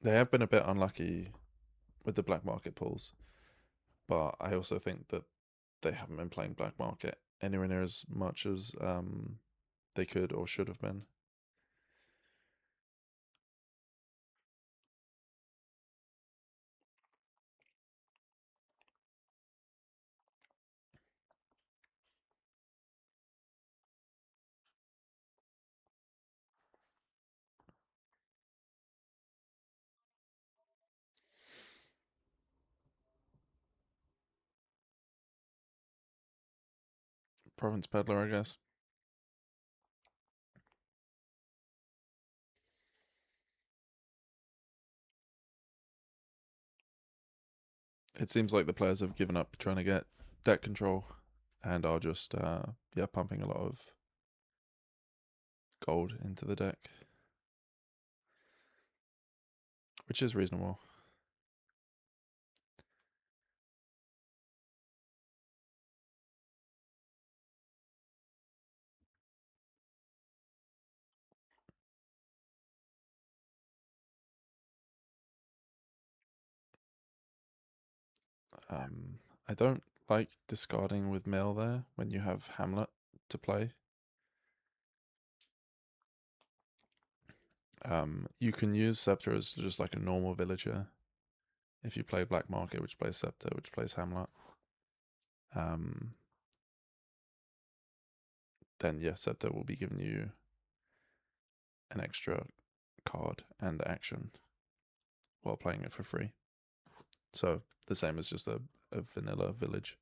They have been a bit unlucky with the black market pulls, but I also think that they haven't been playing black market anywhere near as much as they could or should have been. Province Peddler, I guess. It seems like the players have given up trying to get deck control and are just pumping a lot of gold into the deck, which is reasonable. I don't like discarding with mill there when you have Hamlet to play. You can use Scepter as just like a normal villager if you play Black Market, which plays Scepter, which plays Hamlet. Then yeah, Scepter will be giving you an extra card and action while playing it for free. So the same as just a vanilla village.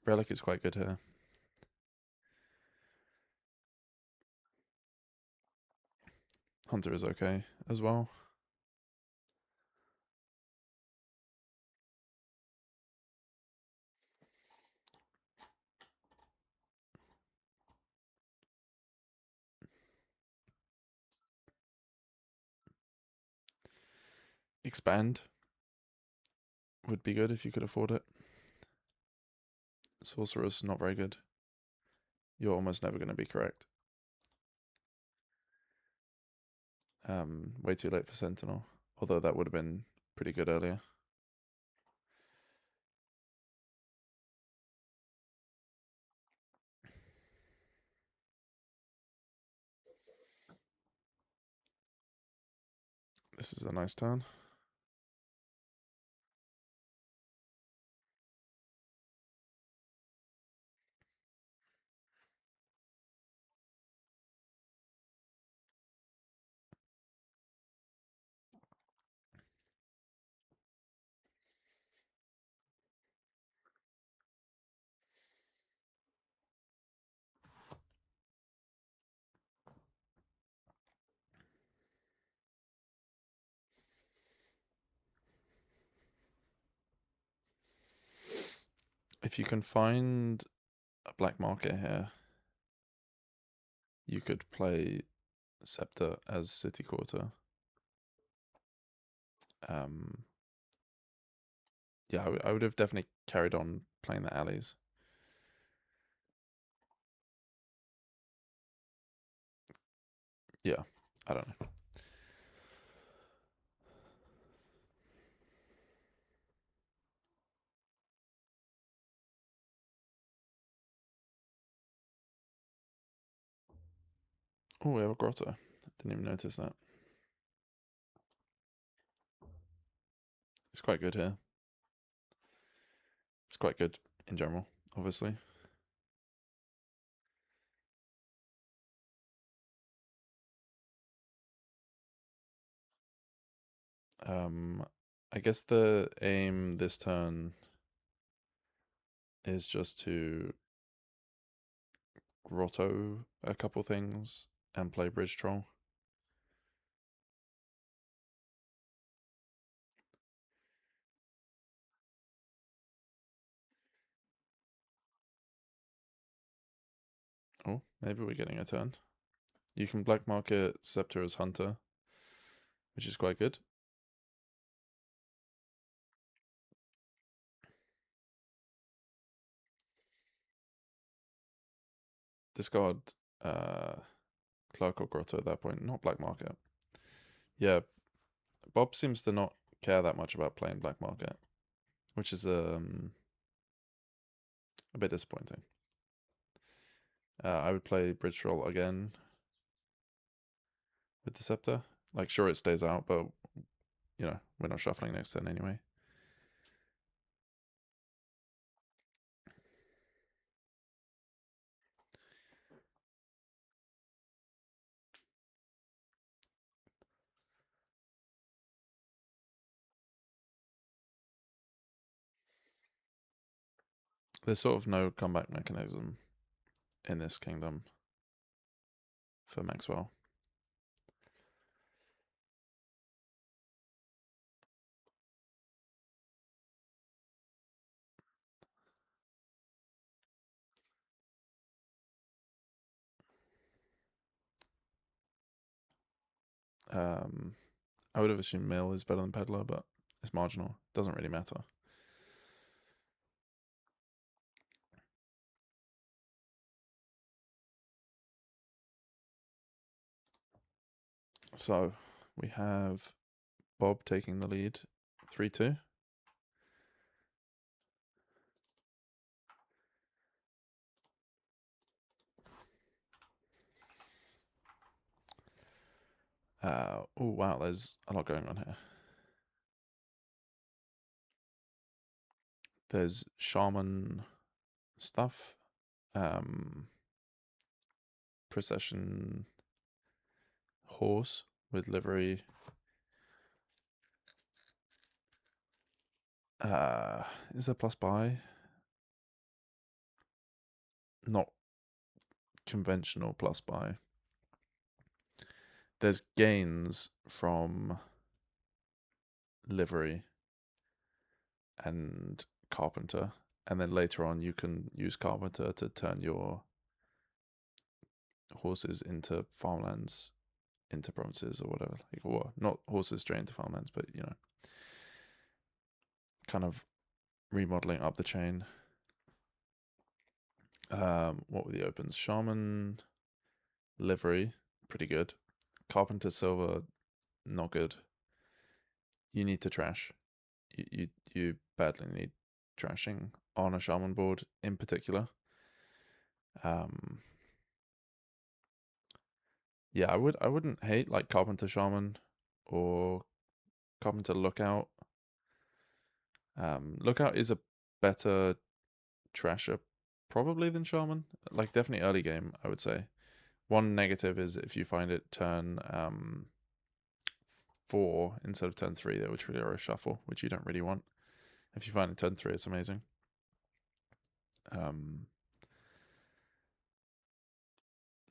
Relic is quite good here. Hunter is okay as well. Expand would be good if you could afford it. Sorcerer's not very good. You're almost never going to be correct. Way too late for Sentinel, although that would have been pretty good earlier. This is a nice turn. If you can find a black market here, you could play Scepter as City Quarter. Yeah, I would have definitely carried on playing the alleys. Yeah, I don't know. Oh, we have a grotto. Didn't even notice that. It's quite good here. It's quite good in general, obviously. I guess the aim this turn is just to grotto a couple things and play bridge troll. Oh, maybe we're getting a turn. You can black market Scepter as Hunter, which is quite good. Discard Clerk or Grotto at that point, not black market. Yeah, Bob seems to not care that much about playing black market, which is a bit disappointing. I would play bridge troll again with the Scepter. Like, sure, it stays out, but you know, we're not shuffling next turn anyway. There's sort of no comeback mechanism in this kingdom for Mackswhel. I would have assumed Mill is better than Peddler, but it's marginal. Doesn't really matter. So we have Bob taking the lead, 3-2. Oh wow, there's a lot going on here. There's Shaman stuff, procession horse with livery. Is there plus buy? Not conventional plus buy. There's gains from livery and carpenter, and then later on you can use carpenter to turn your horses into farmlands, into provinces or whatever. Like, or not horses straight into farmlands, but you know, kind of remodeling up the chain. What were the opens? Shaman livery, pretty good. Carpenter silver, not good. You need to trash. You badly need trashing on a shaman board in particular. Yeah, I wouldn't hate like Carpenter Shaman or Carpenter Lookout. Lookout is a better trasher probably than Shaman. Like definitely early game, I would say. One negative is if you find it turn 4 instead of turn 3, that would trigger a shuffle, which you don't really want. If you find it turn 3, it's amazing.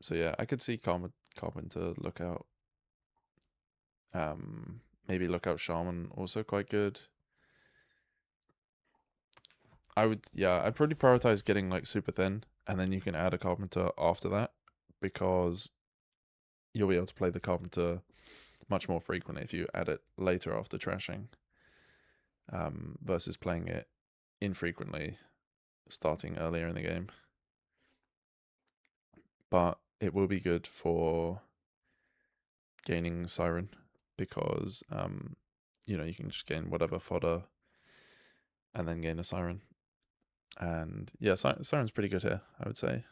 So yeah, I could see Carpenter Lookout. Maybe Lookout Shaman also quite good. I'd probably prioritize getting like super thin, and then you can add a carpenter after that, because you'll be able to play the carpenter much more frequently if you add it later after trashing, versus playing it infrequently starting earlier in the game. But it will be good for gaining Siren, because you know, you can just gain whatever fodder and then gain a Siren. And yeah, Siren's pretty good here, I would say.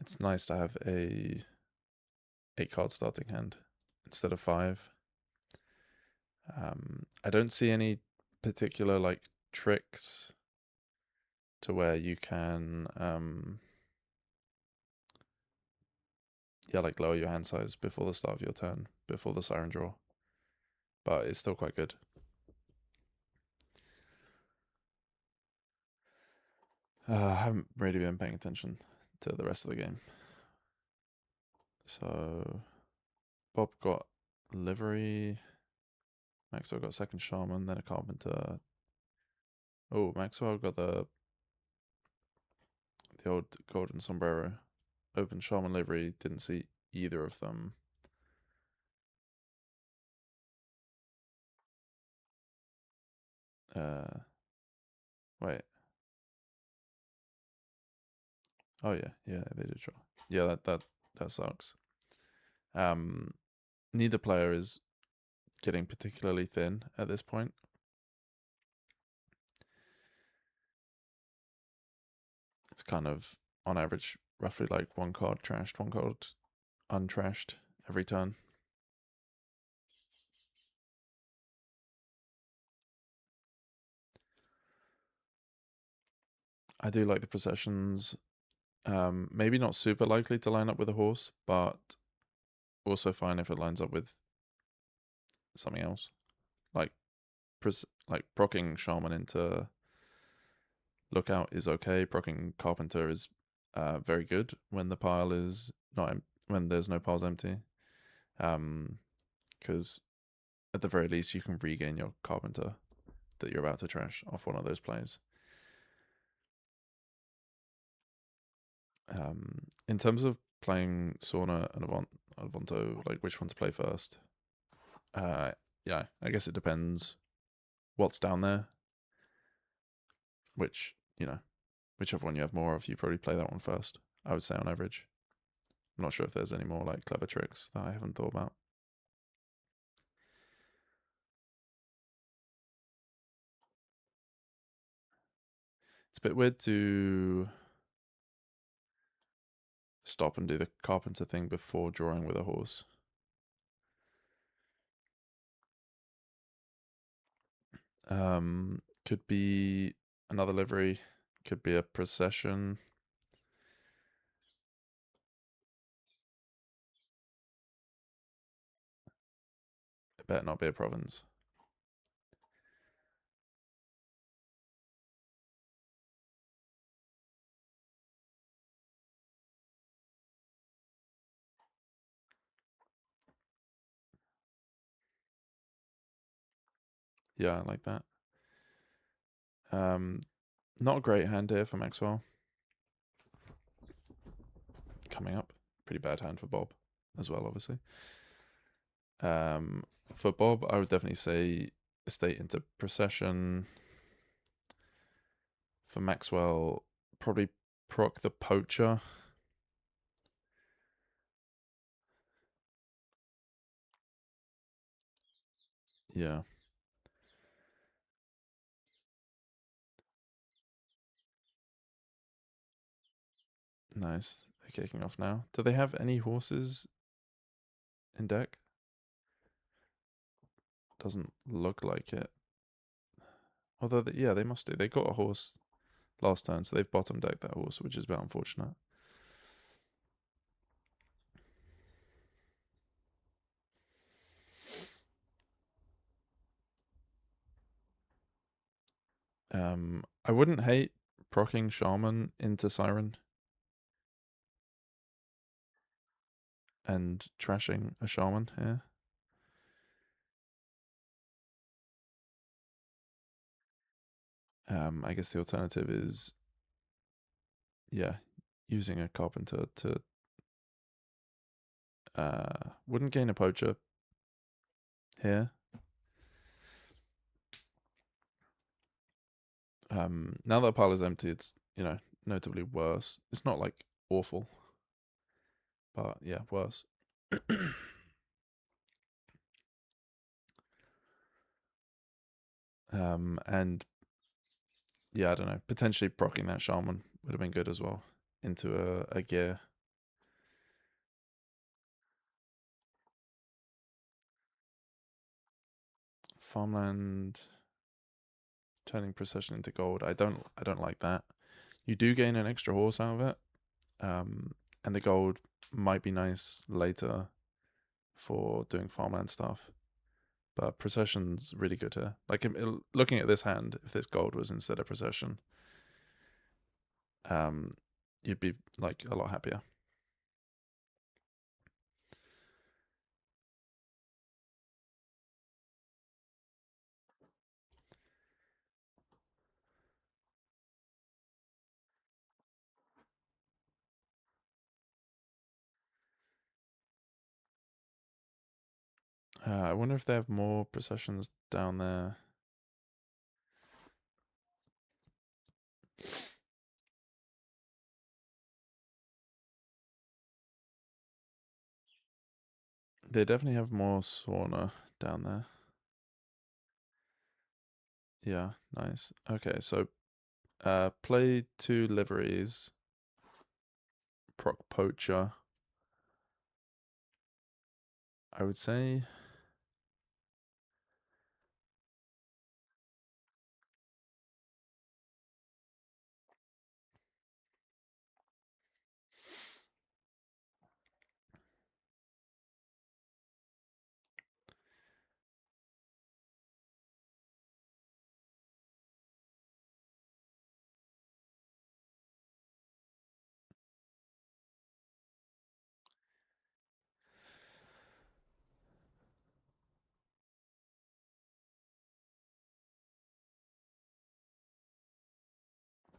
It's nice to have a 8 card starting hand instead of 5. I don't see any particular like tricks to where you can like lower your hand size before the start of your turn, before the siren draw. But it's still quite good. I haven't really been paying attention to the rest of the game. So Bob got livery. Mackswhel got second shaman, then a carpenter. Oh, Mackswhel got the old golden sombrero. Open shaman livery, didn't see either of them. Wait. Oh yeah, they did draw. Yeah, that sucks. Neither player is getting particularly thin at this point. It's kind of on average roughly like one card trashed, one card untrashed every turn. I do like the processions. Maybe not super likely to line up with a horse, but also fine if it lines up with something else. Like procking shaman into lookout is okay. Procking carpenter is very good when the pile is not when there's no piles empty. Because at the very least you can regain your carpenter that you're about to trash off one of those plays. In terms of playing Sauna and Avonto, like which one to play first, yeah, I guess it depends what's down there. Which, whichever one you have more of, you probably play that one first, I would say on average. I'm not sure if there's any more like clever tricks that I haven't thought about. It's a bit weird to stop and do the carpenter thing before drawing with a horse. Could be another livery, could be a procession. It better not be a province. Yeah, I like that. Not a great hand here for Mackswhel. Coming up, pretty bad hand for Bob as well, obviously. For Bob, I would definitely say estate into procession. For Mackswhel, probably proc the poacher. Yeah, nice. They're kicking off now. Do they have any horses in deck? Doesn't look like it. Although, yeah, they must do. They got a horse last turn, so they've bottom decked that horse, which is a bit unfortunate. I wouldn't hate procking Shaman into Siren and trashing a Shaman here. I guess the alternative is, yeah, using a carpenter to wouldn't gain a poacher here. Now that pile is empty, it's notably worse. It's not like awful, but yeah, worse. And yeah, I don't know. Potentially procking that Shaman would have been good as well into a gear. farmland turning procession into gold. I don't like that. You do gain an extra horse out of it, and the gold might be nice later for doing farmland stuff. But procession's really good here. Like looking at this hand, if this gold was instead of procession, you'd be like a lot happier. I wonder if they have more processions down there. They definitely have more sauna down there. Yeah, nice. Okay, so play 2 liveries, proc poacher. I would say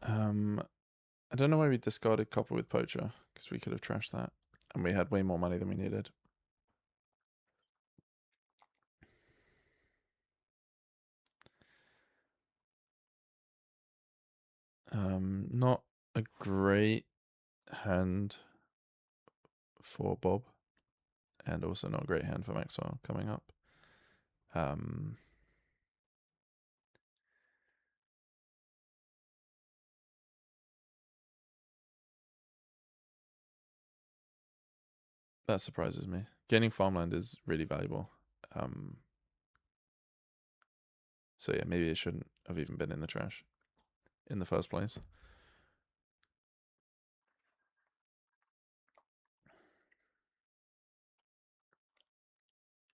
I don't know why we discarded copper with poacher, because we could have trashed that, and we had way more money than we needed. Not a great hand for Bob, and also not a great hand for Mackswhel coming up. That surprises me. Gaining farmland is really valuable. So yeah, maybe it shouldn't have even been in the trash in the first place.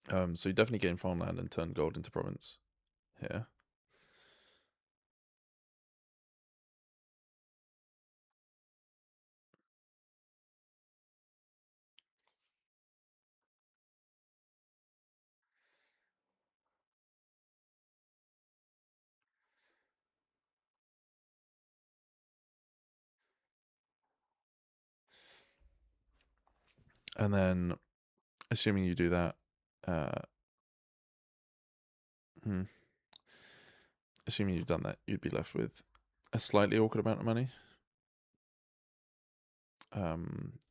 So you definitely gain farmland and turn gold into province here. And then, assuming you do that, assuming you've done that, you'd be left with a slightly awkward amount of money.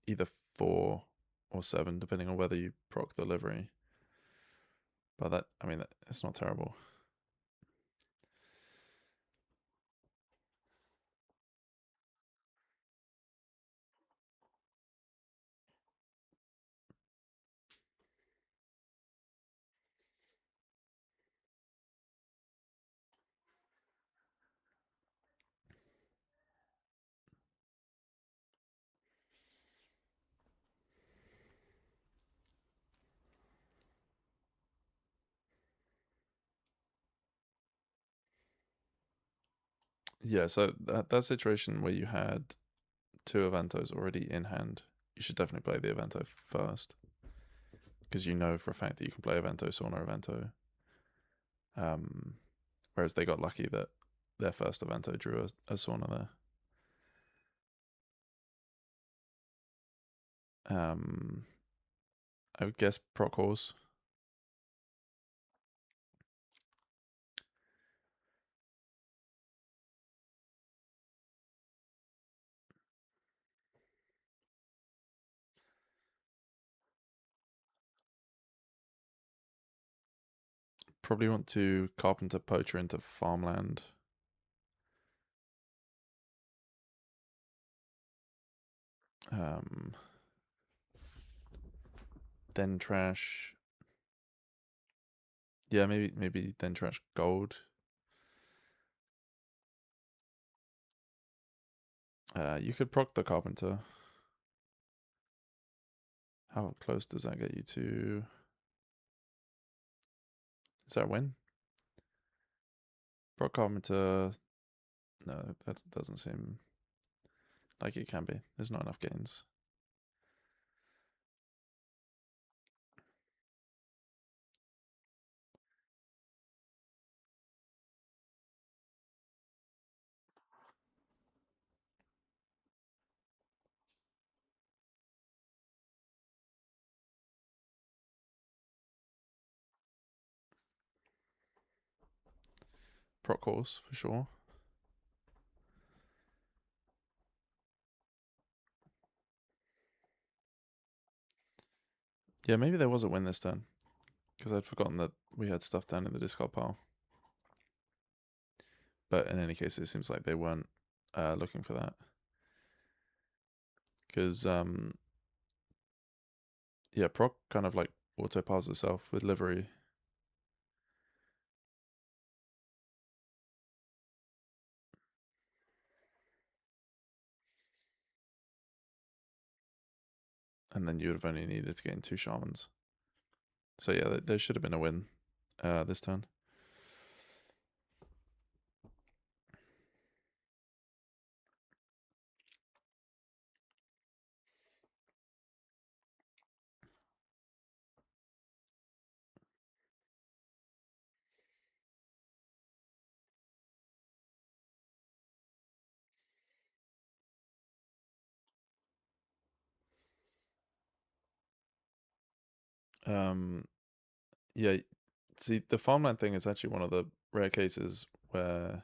Either 4 or 7, depending on whether you proc the livery. But that, I mean, it's not terrible. Yeah, so that situation where you had 2 Eventos already in hand, you should definitely play the Evento first. Because you know for a fact that you can play Evento, Sauna, Evento. Whereas they got lucky that their first Evento drew a Sauna there. I would guess proc horse. Probably want to carpenter poacher into farmland. Then trash Yeah, maybe then trash gold. You could proc the carpenter. How close does that get you to? Is that a win? Proc carpenter. No, that doesn't seem like it can be. There's not enough gains. Proc horse for sure. Yeah, maybe there was a win this turn because I'd forgotten that we had stuff down in the discard pile. But in any case, it seems like they weren't looking for that because yeah, proc kind of like auto piles itself with livery. And then you would have only needed to gain 2 shamans. So yeah, there should have been a win this turn. Yeah, see, the farmland thing is actually one of the rare cases where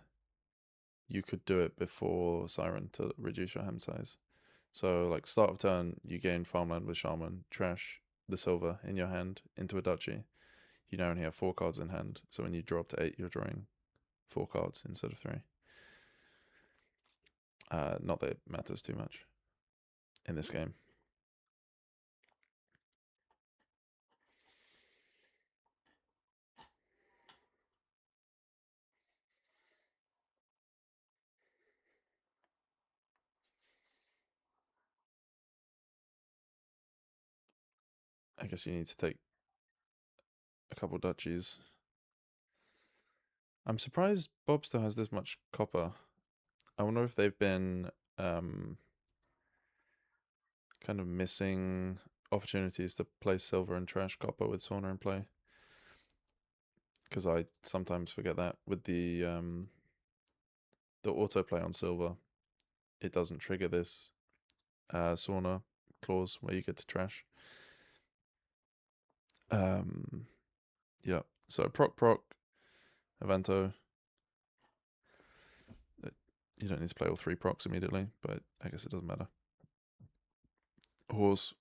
you could do it before Siren to reduce your hand size. So, like, start of turn, you gain farmland with Shaman, trash the silver in your hand into a duchy. You now only have 4 cards in hand. So, when you draw up to 8, you're drawing 4 cards instead of 3. Not that it matters too much in this game. I guess you need to take a couple duchies. I'm surprised Bob still has this much copper. I wonder if they've been kind of missing opportunities to play silver and trash copper with Sauna in play. Because I sometimes forget that with the autoplay on silver, it doesn't trigger this Sauna clause where you get to trash. Yeah, so proc Evento. You don't need to play all 3 procs immediately, but I guess it doesn't matter. Horse,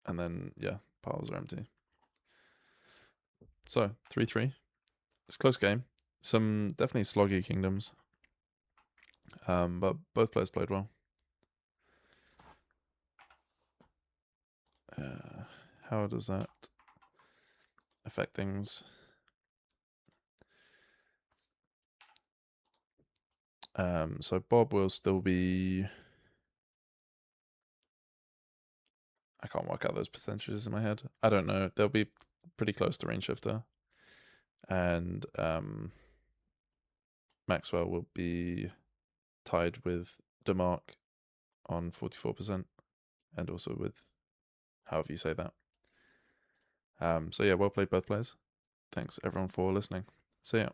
and then yeah, piles are empty. So 3-3. It's a close game. Some definitely sloggy kingdoms, but both players played well. How does that affect things? So Bob will still be. I can't work out those percentages in my head. I don't know. They'll be pretty close to range shifter, and Mackswhel will be tied with DeMark on 44%, and also with however you say that. So yeah, well played both players. Thanks everyone for listening. See ya.